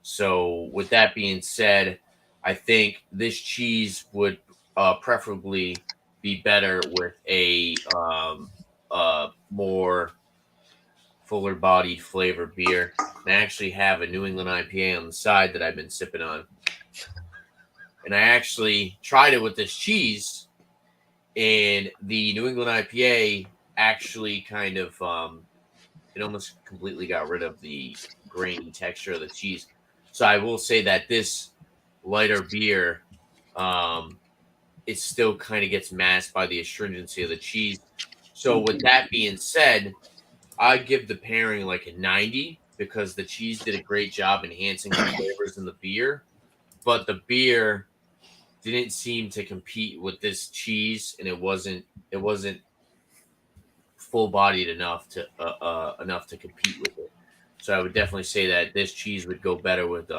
So with that being said, I think this cheese would preferably be better with a more fuller body flavor beer. And I actually have a New England IPA on the side that I've been sipping on. And I actually tried it with this cheese, and the New England IPA actually kind of it almost completely got rid of the grainy texture of the cheese. So I will say that this lighter beer, it still kind of gets masked by the astringency of the cheese. So with that being said, I give the pairing like a 90 because the cheese did a great job enhancing the flavors in the beer, but the beer didn't seem to compete with this cheese, and it wasn't full bodied enough to compete with it. So I would definitely say that this cheese would go better with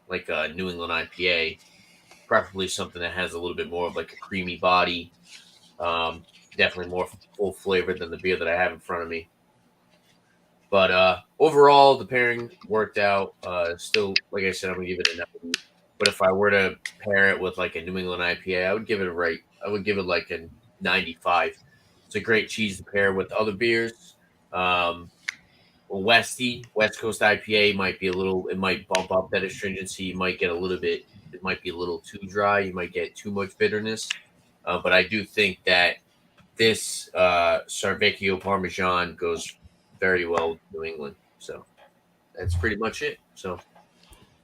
like a New England IPA, preferably something that has a little bit more of like a creamy body, definitely more full flavor than the beer that I have in front of me. But overall, the pairing worked out. Still, like I said, I'm gonna give it a 90. But if I were to pair it with like a New England IPA, I would give it I would give it like a 95. It's a great cheese to pair with other beers. West Coast IPA might be it might bump up that astringency. You might get it might be a little too dry. You might get too much bitterness. But I do think that this Sarvecchio Parmesan goes very well with New England. So that's pretty much it. So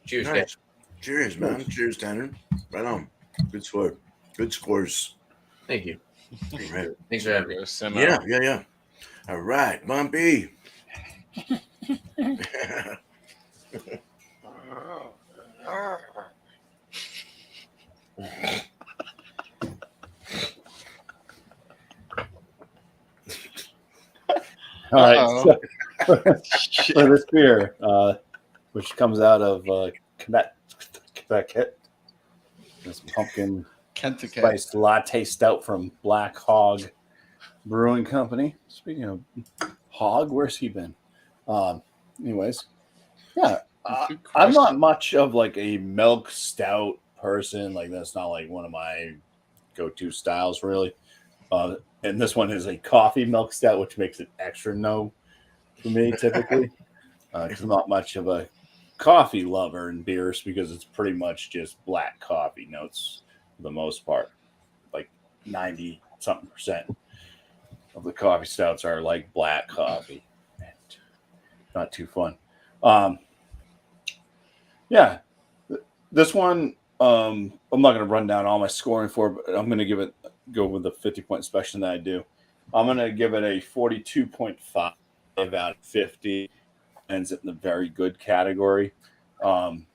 cheers, guys. Nice. Cheers, man. Cheers, Tanner. Right on. Good score. Good scores. Thank you. All right. Thanks for having me. Yeah. All right, Bumpy. All right. So, for this beer, which comes out of Quebec, this pumpkin spice latte stout from Black Hog Brewing Company. Speaking of Hog, where's he been? Anyways, yeah, I'm not much of like a milk stout person. Like that's not like one of my go-to styles, really. And this one is a coffee milk stout, which makes it extra no for me typically, because I'm not much of a coffee lover in beers because it's pretty much just black coffee notes for the most part. Like 90-something% of the coffee stouts are like black coffee. Not too fun. Yeah, this one I'm not going to run down all my scoring for, but I'm going to go with the 50-point inspection that I do. I'm going to give it a 42.5 out of 50. Ends it in the very good category. Some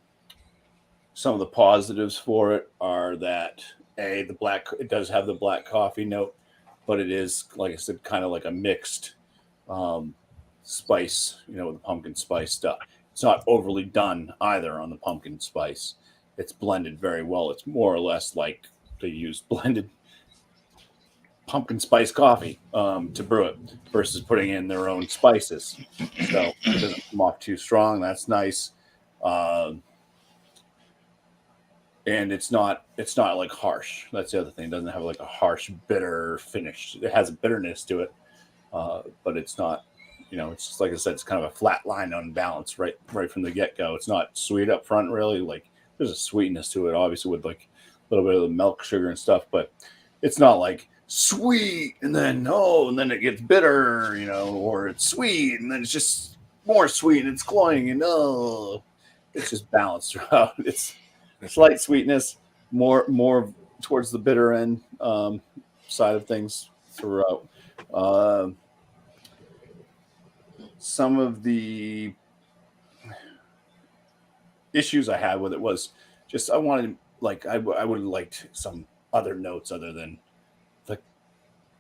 of the positives for it are that it does have the black coffee note, but it is, like I said, kind of like a mixed spice, with the pumpkin spice stuff. It's not overly done either on the pumpkin spice. It's blended very well. It's more or less like they use blended pumpkin spice coffee to brew it versus putting in their own spices. So it doesn't come off too strong. That's nice. And it's not like harsh. That's the other thing. It doesn't have like a harsh, bitter finish. It has a bitterness to it, but it's not. It's just like I said. It's kind of a flat line on balance right from the get go. It's not sweet up front, really. Like there's a sweetness to it, obviously, with like a little bit of the milk sugar and stuff, but it's not like sweet and then it gets bitter, or it's sweet and then it's just more sweet and it's cloying and it's just balanced throughout. It's slight sweetness, more towards the bitter end side of things throughout. Some of the issues I had with it was just I wanted I would have liked some other notes other than the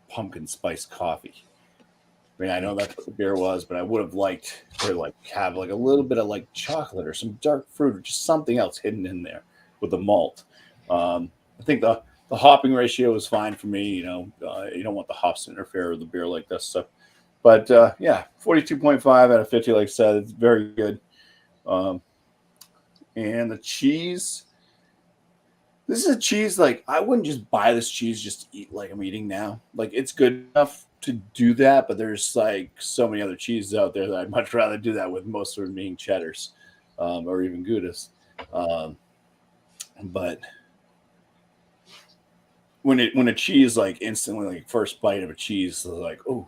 pumpkin spice coffee. I mean, I know that's what the beer was, but I would have liked to have a little bit of chocolate or some dark fruit or just something else hidden in there with the malt. I think the hopping ratio is fine for me. You don't want the hops to interfere with the beer like this. So, but 42.5 out of 50, like I said, it's very good. And the cheese. This is a cheese, I wouldn't just buy this cheese just to eat like I'm eating now. It's good enough to do that, but there's so many other cheeses out there that I'd much rather do that with, most of them being cheddars or even Goudas. But when a cheese, instantly, first bite of a cheese, oh,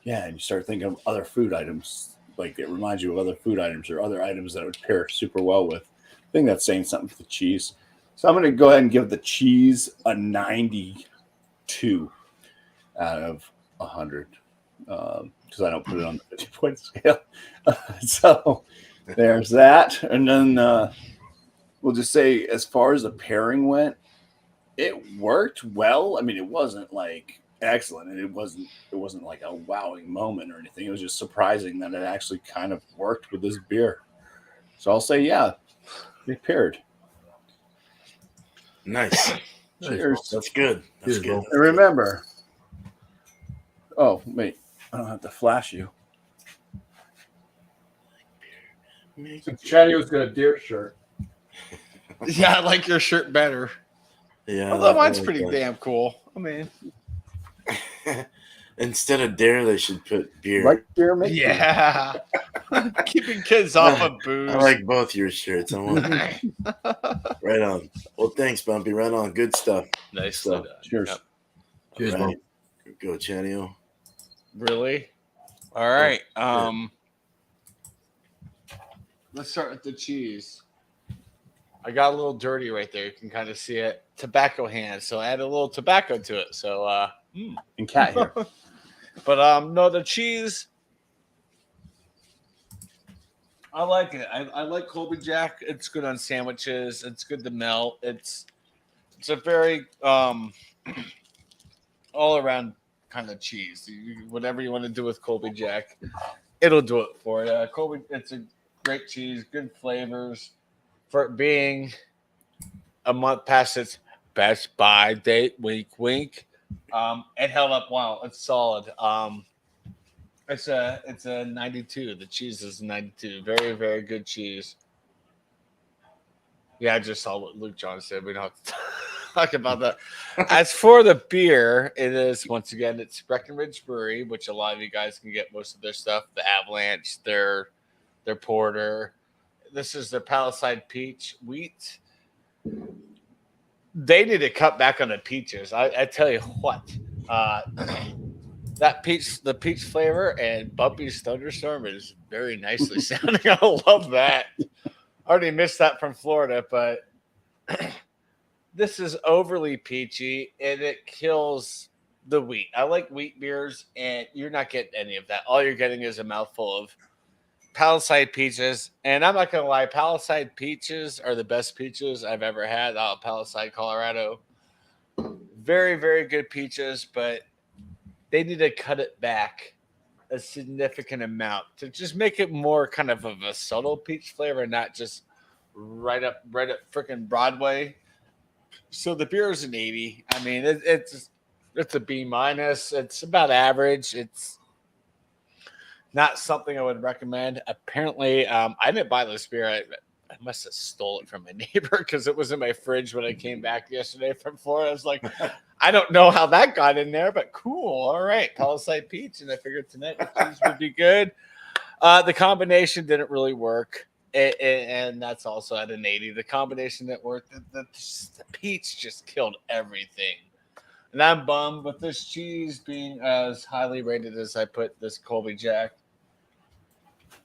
yeah, and you start thinking of other food items. It reminds you of other food items or other items that would pair super well with. I think that's saying something for the cheese. So I'm going to go ahead and give the cheese a 92 out of 100 because I don't put it on the 50-point scale. So there's that. And then we'll just say, as far as the pairing went, it worked well. I mean, it wasn't excellent, and it wasn't like a wowing moment or anything. It was just surprising that it actually kind of worked with this beer. So I'll say, yeah, they paired. Nice. Cheers. That's good. That's good. And remember, oh, wait, I don't have to flash you. So Chanio's got a deer shirt. Yeah, I like your shirt better. Yeah. Although I mine's like pretty that. damn cool. I mean, Instead of dare, they should put beer. Like beer, make beer. yeah. Keeping kids off of booze. I like both your shirts. I want right on. Well, thanks, Bumpy. Right on. Good stuff. Nicely So, done. Cheers. Yep. Cheers, right. Go, Chanio. Really? All right. Let's start with the cheese. I got a little dirty right there. You can kind of see it. Tobacco hand. So I add a little tobacco to it. So And cat hair. but no, the cheese. I like it. I like Colby Jack. It's good on sandwiches. It's good to melt. It's a very all around kind of cheese. Whatever you want to do with Colby Jack, it'll do it for you. Colby, it's a great cheese, good flavors. For it being a month past its best buy date, wink, wink. It held up well. It's solid. It's a 92. The cheese is 92. Very, very good cheese. Yeah, I just saw what Luke John said. We don't have to talk about that. As for the beer, it is once again it's Breckenridge Brewery, which a lot of you guys can get most of their stuff. The Avalanche, their porter. This is their Palisade Peach Wheat. They need to cut back on the peaches. I tell you what, the peach flavor and Bumpy's Thunderstorm is very nicely sounding. I love that. I already missed that from Florida, but this is overly peachy and it kills the wheat. I like wheat beers, and you're not getting any of that. All you're getting is a mouthful of Palisade peaches. And I'm not going to lie, Palisade peaches are the best peaches I've ever had out of Palisade, Colorado. Very, very good peaches, but they need to cut it back a significant amount to just make it more kind of a subtle peach flavor, not just right up freaking Broadway. So the beer is an 80. I mean, it's a B minus. It's about average. It's not something I would recommend. Apparently, I didn't buy this beer. I must have stole it from my neighbor because it was in my fridge when I came back yesterday from Florida. I was like, I don't know how that got in there, but cool. All right, Palisade Peach. And I figured tonight the cheese would be good. The combination didn't really work. And that's also at an 80. The combination that worked, the peach just killed everything. And I'm bummed with this cheese being as highly rated as I put this Colby Jack.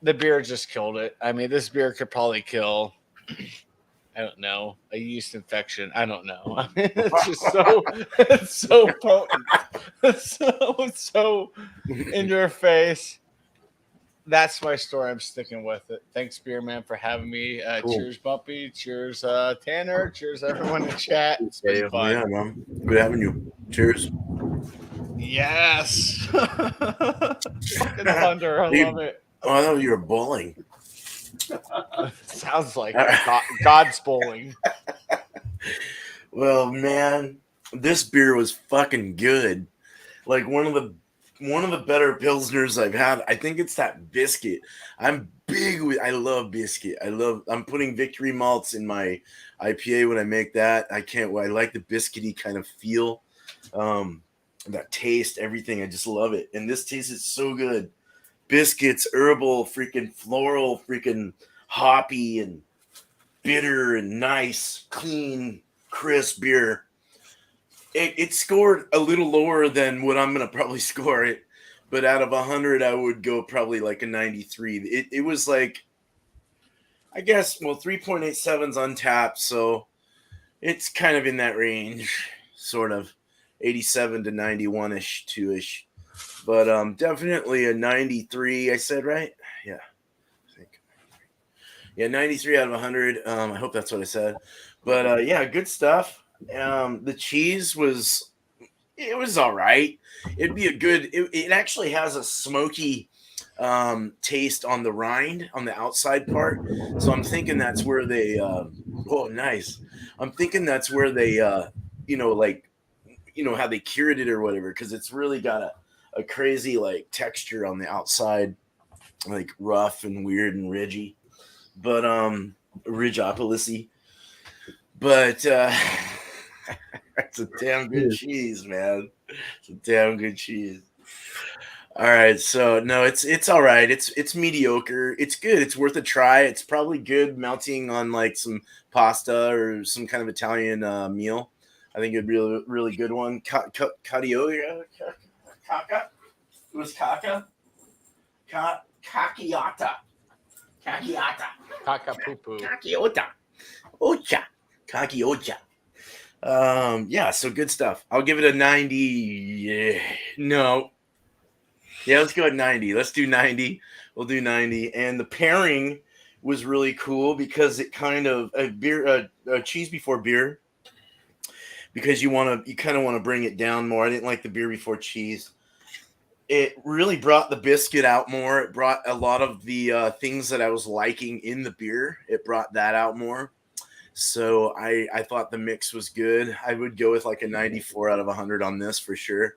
The beer just killed it. I mean, this beer could probably kill, I don't know, a yeast infection. I don't know. I mean, it's just it's so potent. It's so in your face. That's my story. I'm sticking with it. Thanks, Beer Man, for having me. Cool. Cheers, Bumpy. Cheers, Tanner. Cheers, everyone in chat. It's been fun. Yeah, man. Good having you. Cheers. Yes. Fucking thunder. I love it. Oh, I thought you were bowling. Sounds like God's bowling. Well, man, this beer was fucking good. Like one of the better pilsners I've had. I think it's that biscuit. I love biscuit. I'm putting Victory malts in my IPA when I make that. I like the biscuity kind of feel. That taste, everything. I just love it. And this tasted so good. Biscuits, herbal, freaking floral, freaking hoppy and bitter and nice, clean, crisp beer. It scored a little lower than what I'm going to probably score it. But out of 100, I would go probably like a 93. It was like, I guess, 3.87's untapped. So it's kind of in that range, sort of 87 to 91-ish, 2-ish. But definitely a 93, I said, right? Yeah. I think. Yeah, 93 out of 100. I hope that's what I said. But yeah, good stuff. The cheese was all right. It'd be it actually has a smoky taste on the rind, on the outside part. So I'm thinking that's where they nice. I'm thinking that's where they how they cured it or whatever, because it's really got a crazy like texture on the outside, like rough and weird and ridgy. but Ridgeopolis-y. But it's a damn good cheese, man. It's a damn good cheese. All right, so no, it's all right. It's mediocre. It's good. It's worth a try. It's probably good mounting on like some pasta or some kind of Italian meal. I think it'd be a really good one. Cadioga, caca. It was caca. Caciata. Caciata. Kakapupu. Caciota. Ocha. Caciota. Yeah, so good stuff. I'll give it a 90. Yeah. No. Yeah, let's go at 90. Let's do 90. We'll do 90. And the pairing was really cool because it kind of a cheese before beer, because you kind of want to bring it down more. I didn't like the beer before cheese. It really brought the biscuit out more. It brought a lot of the things that I was liking in the beer. It brought that out more. So I thought the mix was good. I would go with like a 94 out of 100 on this for sure.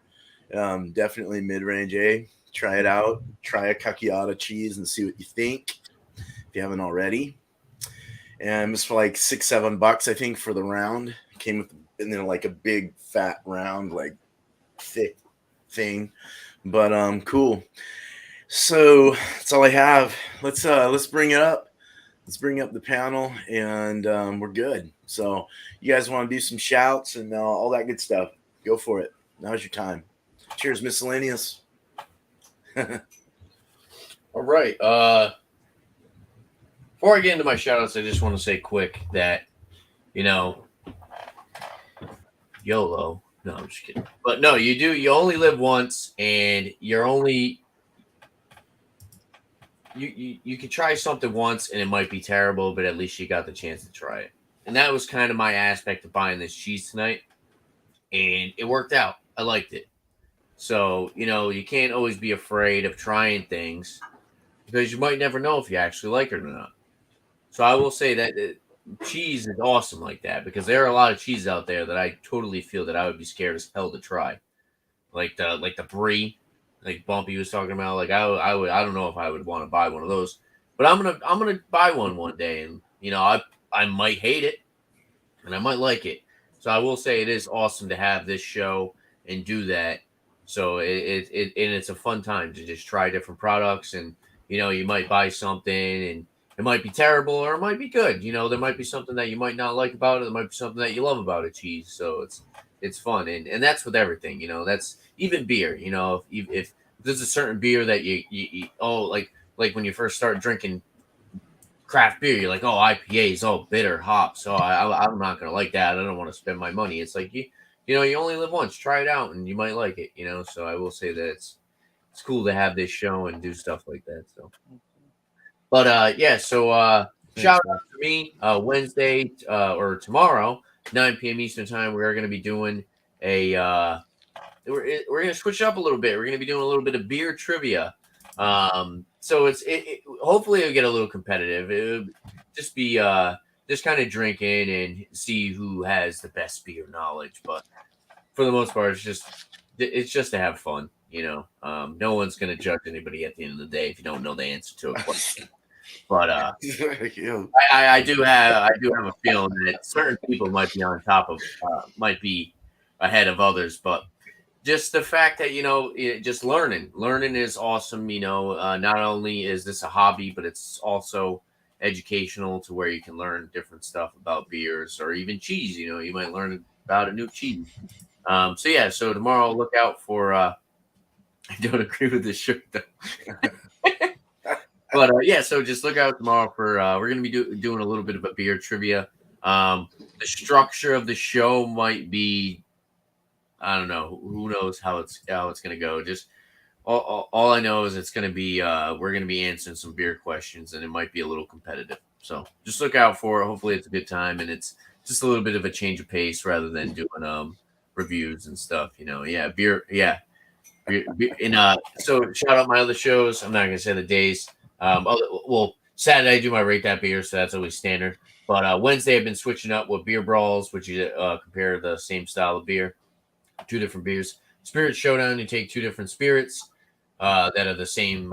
Definitely mid-range A. Try it out. Try a Cacchiata cheese and see what you think if you haven't already. And it was for like $6-7, I think, for the round. It came with like a big fat round, like thick thing. But cool. So that's all I have. Let's bring it up. Let's bring up the panel, and we're good. So you guys want to do some shouts and all that good stuff? Go for it. Now's your time. Cheers, Miscellaneous. All right. Before I get into my shout-outs, I just want to say quick that, YOLO. No, I'm just kidding. But no, you only live once, and you're only you can try something once and it might be terrible, but at least you got the chance to try it. And that was kind of my aspect of buying this cheese tonight. And it worked out. I liked it. So, you can't always be afraid of trying things because you might never know if you actually like it or not. So I will say that cheese is awesome like that, because there are a lot of cheeses out there that I totally feel that I would be scared as hell to try. Like the brie, like Bumpy was talking about. Like I don't know if I would want to buy one of those, but I'm gonna buy one day, and I might hate it and I might like it. So I will say it is awesome to have this show and do that. So and it's a fun time to just try different products, and you might buy something and it might be terrible or it might be good. There might be something that you might not like about it. There might be something that you love about a cheese. So it's fun, and that's with everything. That's even beer. If there's a certain beer that you like when you first start drinking craft beer, you're like, oh, IPAs, oh, bitter hops. Oh, I'm not gonna like that. I don't want to spend my money. It's like you only live once. Try it out, and you might like it. So I will say that it's cool to have this show and do stuff like that. So, but yeah, so shout out to me. Wednesday or tomorrow, 9 p.m. Eastern time, we are going to be doing a. We're going to switch up a little bit. We're going to be doing a little bit of beer trivia. So hopefully it'll get a little competitive. It'll just be just kind of drinking and see who has the best beer knowledge. But for the most part, it's just to have fun. No one's going to judge anybody at the end of the day if you don't know the answer to a question. But I do have a feeling that certain people might be on top of might be ahead of others, but just the fact that just learning is awesome. Not only is this a hobby, but it's also educational to where you can learn different stuff about beers or even cheese. You might learn about a new cheese. So tomorrow look out for I don't agree with this shirt though. But so just look out tomorrow for we're going to be doing a little bit of a beer trivia. The structure of the show might be, I don't know, who knows how it's going to go. Just all I know is it's going to be we're going to be answering some beer questions, and it might be a little competitive. So just look out for it. Hopefully it's a good time, and it's just a little bit of a change of pace rather than doing reviews and stuff. Beer. And so shout out my other shows. I'm not going to say the days. Saturday I do my rate that beer, so that's always standard. But Wednesday I've been switching up with beer brawls, which you compare the same style of beer, two different beers. Spirit Showdown, you take two different spirits that are the same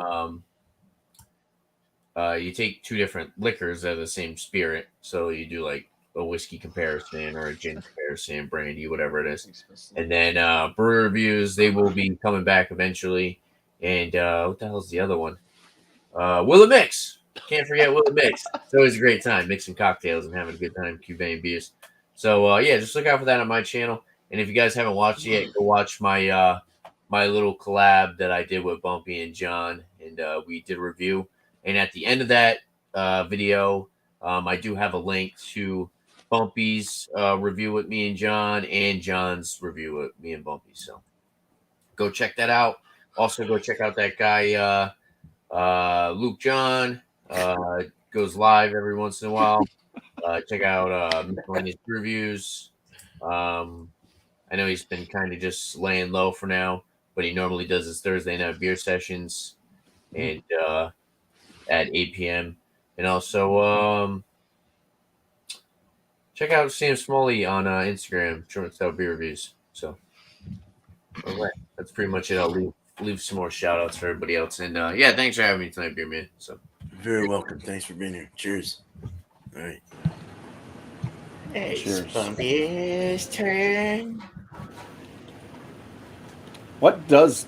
you take two different liquors that are the same spirit. So you do like a whiskey comparison or a gin comparison, brandy, whatever it is. And then brewery reviews, they will be coming back eventually. And what the hell's the other one? Willow Mix. Can't forget Willow Mix. It's always a great time mixing cocktails and having a good time Cuban beers. So yeah, just look out for that on my channel. And if you guys haven't watched it yet, go watch my my little collab that I did with Bumpy and John, and we did a review. And at the end of that video, I do have a link to Bumpy's review with me and John, and John's review with me and Bumpy. So go check that out. Also, go check out that guy. Luke John goes live every once in a while. Check out Miscellaneous reviews. I know he's been kind of just laying low for now, but he normally does his Thursday night beer sessions and at 8 p.m. And also check out Sam Smalley on Instagram, Short Stout Beer Reviews. So all right, that's pretty much it. I'll leave some more shout outs for everybody else. And yeah, thanks for having me tonight, Beer Man. So Very welcome. Thanks for being here. Cheers. All right. Cheers. Bumpy's turn. What does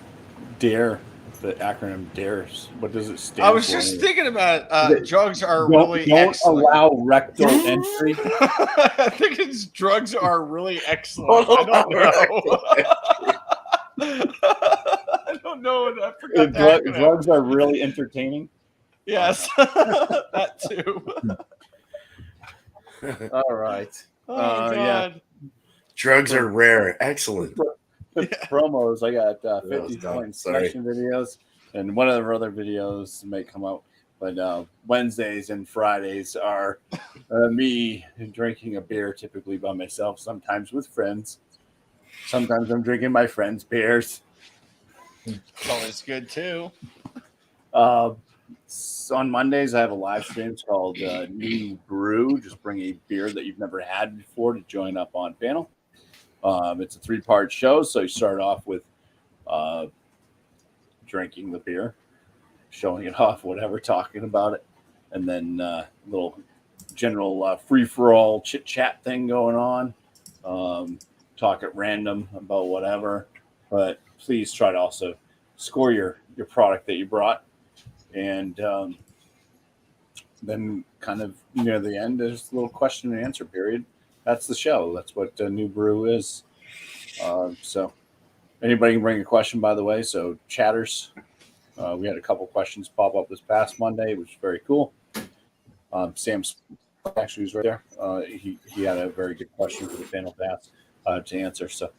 DARE, the acronym DARES, what does it stand for? I was just thinking about it. Drugs are Don't really excellent. allow rectal entry. I think it's drugs are really excellent. I don't know. I don't know. I forgot the acronym. Drugs are really entertaining. Yes, that too. All right. Oh God. Drugs are rare. Excellent. Promos. I got 50 dumb. point Sorry. selection videos, and one of the other videos may come out. But Wednesdays and Fridays are me drinking a beer, typically by myself, sometimes with friends. Sometimes I'm drinking my friends' beers. It's always good too. So on Mondays, I have a live stream. It's called New Brew. Just bring a beer that you've never had before to join up on panel. It's a 3-part show. So you start off with drinking the beer, showing it off, whatever, talking about it. And then a little general free-for-all chit-chat thing going on. Talk at random about whatever. But please try to also score your product that you brought. And then kind of near the end, there's a little question and answer period. That's the show. That's what New Brew is. So anybody can bring a question, by the way. So chatters, we had a couple questions pop up this past Monday, which is very cool. Sam's actually was right there. He had a very good question for the panel to answer. So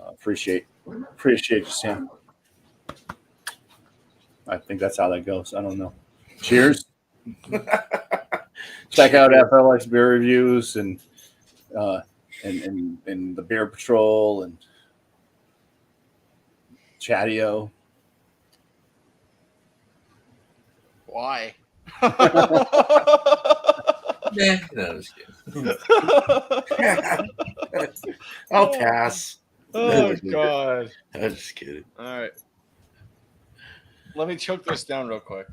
appreciate you, Sam. I think that's how that goes. I don't know. Cheers. Check out FLX Beer Reviews and the Beer Patrol and Chatio. Why? yeah, no, just kidding. I'll pass. Oh God. I'm just kidding. All right. Let me choke this down real quick.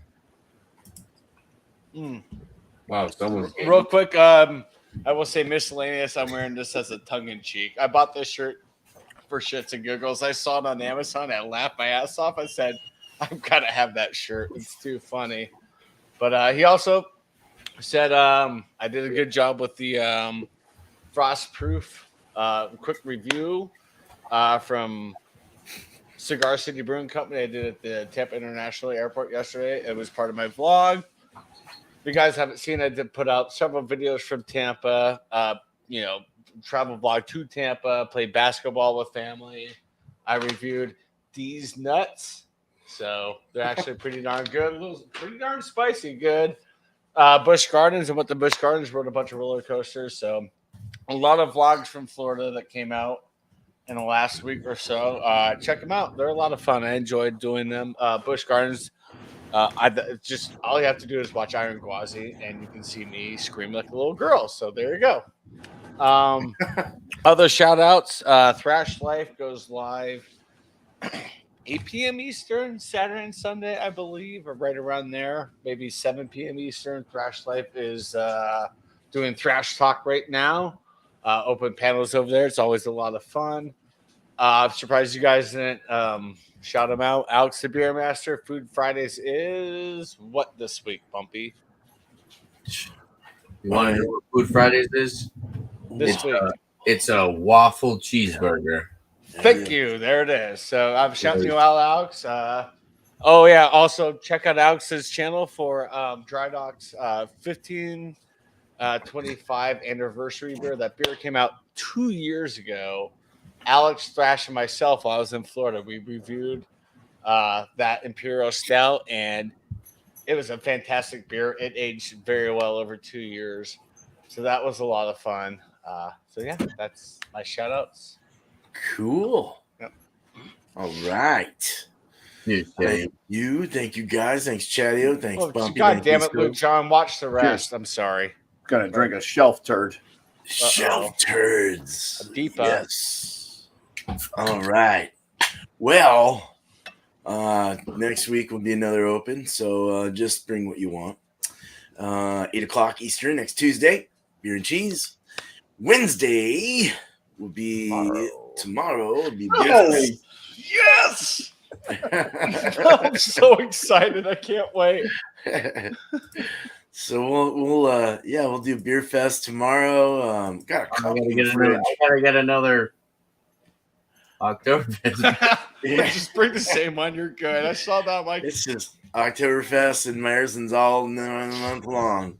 Wow, someone's Real quick, I will say Miscellaneous. I'm wearing this as a tongue-in-cheek. I bought this shirt for shits and giggles. I saw it on Amazon. I laughed my ass off. I said, I've got to have that shirt. It's too funny. But he also said I did a good job with the Frostproof quick review from Cigar City Brewing Company. I did it at the Tampa International Airport yesterday. It was part of my vlog. If you guys haven't seen, I did put out several videos from Tampa. Travel vlog to Tampa. Played basketball with family. I reviewed these nuts, so they're actually pretty darn good. Pretty darn spicy good. Busch Gardens, and what the Busch Gardens rode a bunch of roller coasters. So a lot of vlogs from Florida that came out in the last week or so. Check them out. They're a lot of fun. I enjoyed doing them. Busch Gardens. Just all you have to do is watch Iron Gwazi, and you can see me scream like a little girl. So there you go. Other shout outs. Thrash Life goes live 8 p.m. Eastern, Saturday and Sunday, I believe, or right around there. Maybe 7 p.m. Eastern. Thrash Life is doing Thrash Talk right now. Open panels over there. It's always a lot of fun. I'm surprised you guys didn't shout him out. Alex the Beer Master. Food Fridays is what this week, Bumpy? You want to know what Food Fridays is? This week. It's a waffle cheeseburger. Thank you. There it is. So I'm shouting you out, Alex. Oh, yeah. Also, check out Alex's channel for Dry Dock's 1525 anniversary beer. That beer came out 2 years ago. Alex, Thrash, and myself, while I was in Florida, we reviewed that Imperial Stout, and it was a fantastic beer. It aged very well over 2 years. So that was a lot of fun. So, yeah, that's my shout outs. Cool. Yep. All right. Thank you. Thank you, guys. Thanks, Chadio. Thanks, Bumpy. God Thanks, damn it, Whisky Luke John. Watch the rest. I'm sorry. Gonna drink a shelf turd. Shelf turds. A Deepa. Yes. All right. Well, next week will be another open, so just bring what you want. 8 o'clock Eastern next Tuesday. Beer and cheese. Wednesday will be tomorrow. Will be Yes! I'm so excited. I can't wait. So we'll do beer fest tomorrow. Got a couple in the fridge. I gotta get another Oktoberfest. Yeah. Just bring the same one. You're good. I saw that. Like, It's just Oktoberfest and Meyerson's all month long.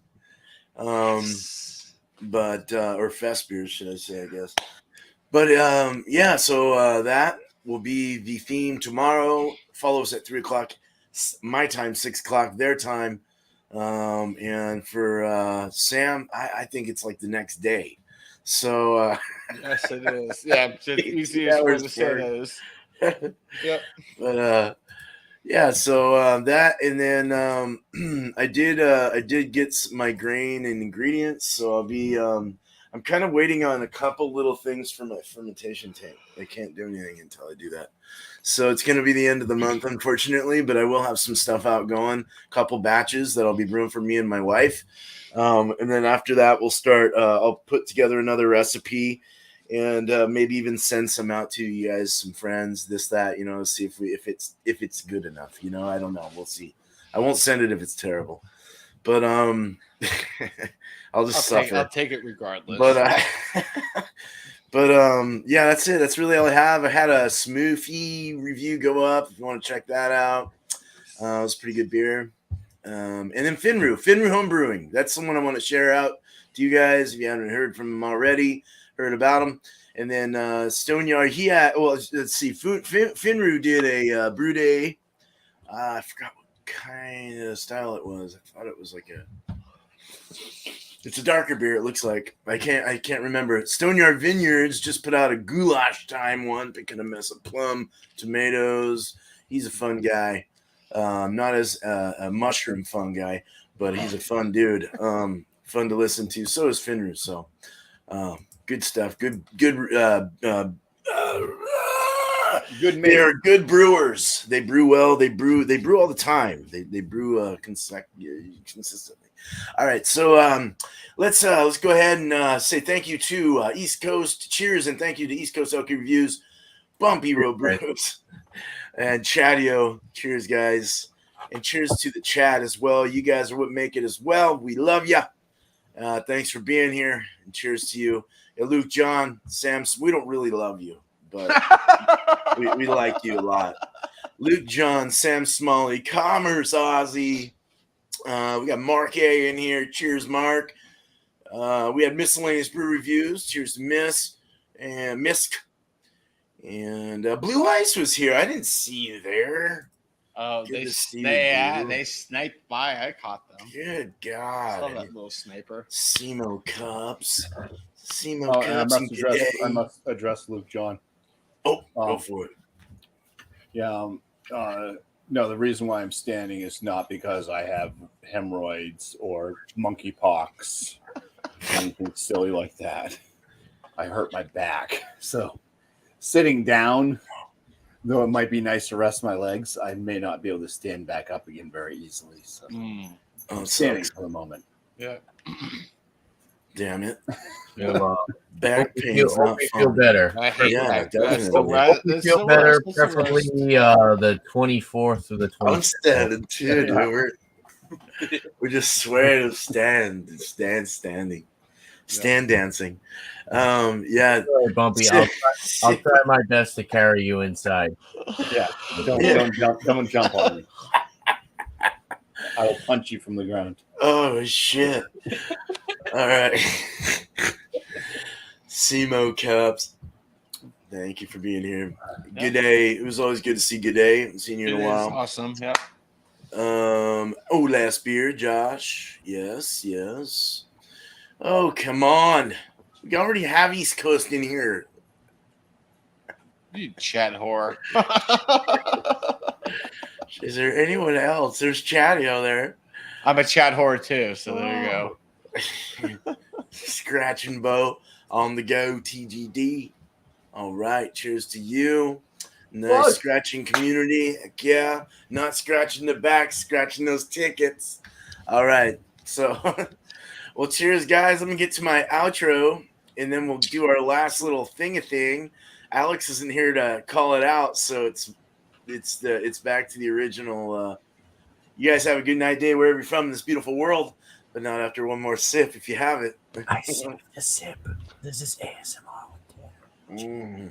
But or fest beers, should I say? I guess. But yeah. So that will be the theme tomorrow. Follow us at 3 o'clock my time, 6 o'clock their time. And for Sam, I think it's like the next day. So yes, it is. Yeah, just the easiest way to say that is. Yep. But yeah, so that, and then I did get my grain and ingredients, so I'll be I'm kind of waiting on a couple little things for my fermentation tank. I can't do anything until I do that. So it's going to be the end of the month, unfortunately, but I will have some stuff out going, a couple batches that I'll be brewing for me and my wife. And then after that, we'll start, I'll put together another recipe and maybe even send some out to you guys, some friends, this, that, see if it's good enough, I don't know. We'll see. I won't send it if it's terrible, but I'll suffer. I'll take it regardless. But yeah, that's it. That's really all I have. I had a Smoothie review go up. If you want to check that out, it was a pretty good beer. And then Finru Home Brewing. That's someone I want to share out to you guys if you haven't heard from him already, heard about him. And then Stoneyard, let's see, Finru did a brew day. I forgot what kind of style it was. I thought it was like it's a darker beer. It looks like I can't remember. Stoneyard Vineyards just put out a goulash time one, picking a mess of plum, tomatoes. He's a fun guy. Not as a mushroom fun guy, but he's a fun dude. Fun to listen to. So is Finru. So good stuff. Good. They are good brewers. They brew well. They brew all the time. They brew consistently. All right, so let's go ahead and say thank you to East Coast Cheers, and thank you to East Coast Oaky Reviews, Bumpy Road Brews, and Chadio. Cheers, guys, and cheers to the chat as well. You guys are what make it as well. We love you. Thanks for being here, and cheers to you, Luke, John, Sam. We don't really love you, but we like you a lot. Luke, John, Sam, Smalley, Commerce, Ozzy. We got Mark A in here. Cheers, Mark. We had Miscellaneous Brew Reviews. Cheers to Miss and Misk. And Blue Ice was here. I didn't see you there. Oh, Good they sniped by. I caught them. Good God. I saw that little sniper. Simo Cups. I must address Luke John. Oh, go for it. Yeah. No, the reason why I'm standing is not because I have hemorrhoids or monkeypox, anything silly like that. I hurt my back. So sitting down Though it might be nice to rest my legs, I may not be able to stand back up again very easily. So Oh, I'm it standing sucks. for the moment. Yeah. Damn it. So, Back hope pain's you feel, not hope you feel fun. better. I hate Yeah, that. definitely. That's the Hope rest. You That's feel the better, worst. That's the preferably worst. the 24th or the 25th. I'm standing too, dude. We're just swearing to stand standing. Stand dancing. Yeah. Sorry, Bumpy. I'll try my best to carry you inside. Yeah, don't jump on me. I will punch you from the ground. Oh shit. All right. Simo Cups. Thank you for being here. Yeah. Good day. It was always good to see Good Day. Haven't seen you in It a is while. awesome. Yeah. Last beer, Josh. Yes. Oh, come on. We already have East Coast in here. You chat whore. Is there anyone else? There's Chatty out there. I'm a chat whore too, so there you go. Scratch and Bow on the go, TGD. All right, cheers to you. Nice What? scratching community. Heck yeah. Not scratching the back, scratching those tickets. All right. So, well, cheers, guys. Let me get to my outro, and then we'll do our last little thing. Alex isn't here to call it out, so it's back to the original. You guys have a good night, day, wherever you're from in this beautiful world, but not after one more sip if you have it. I see the sip. This is ASMR. Mm.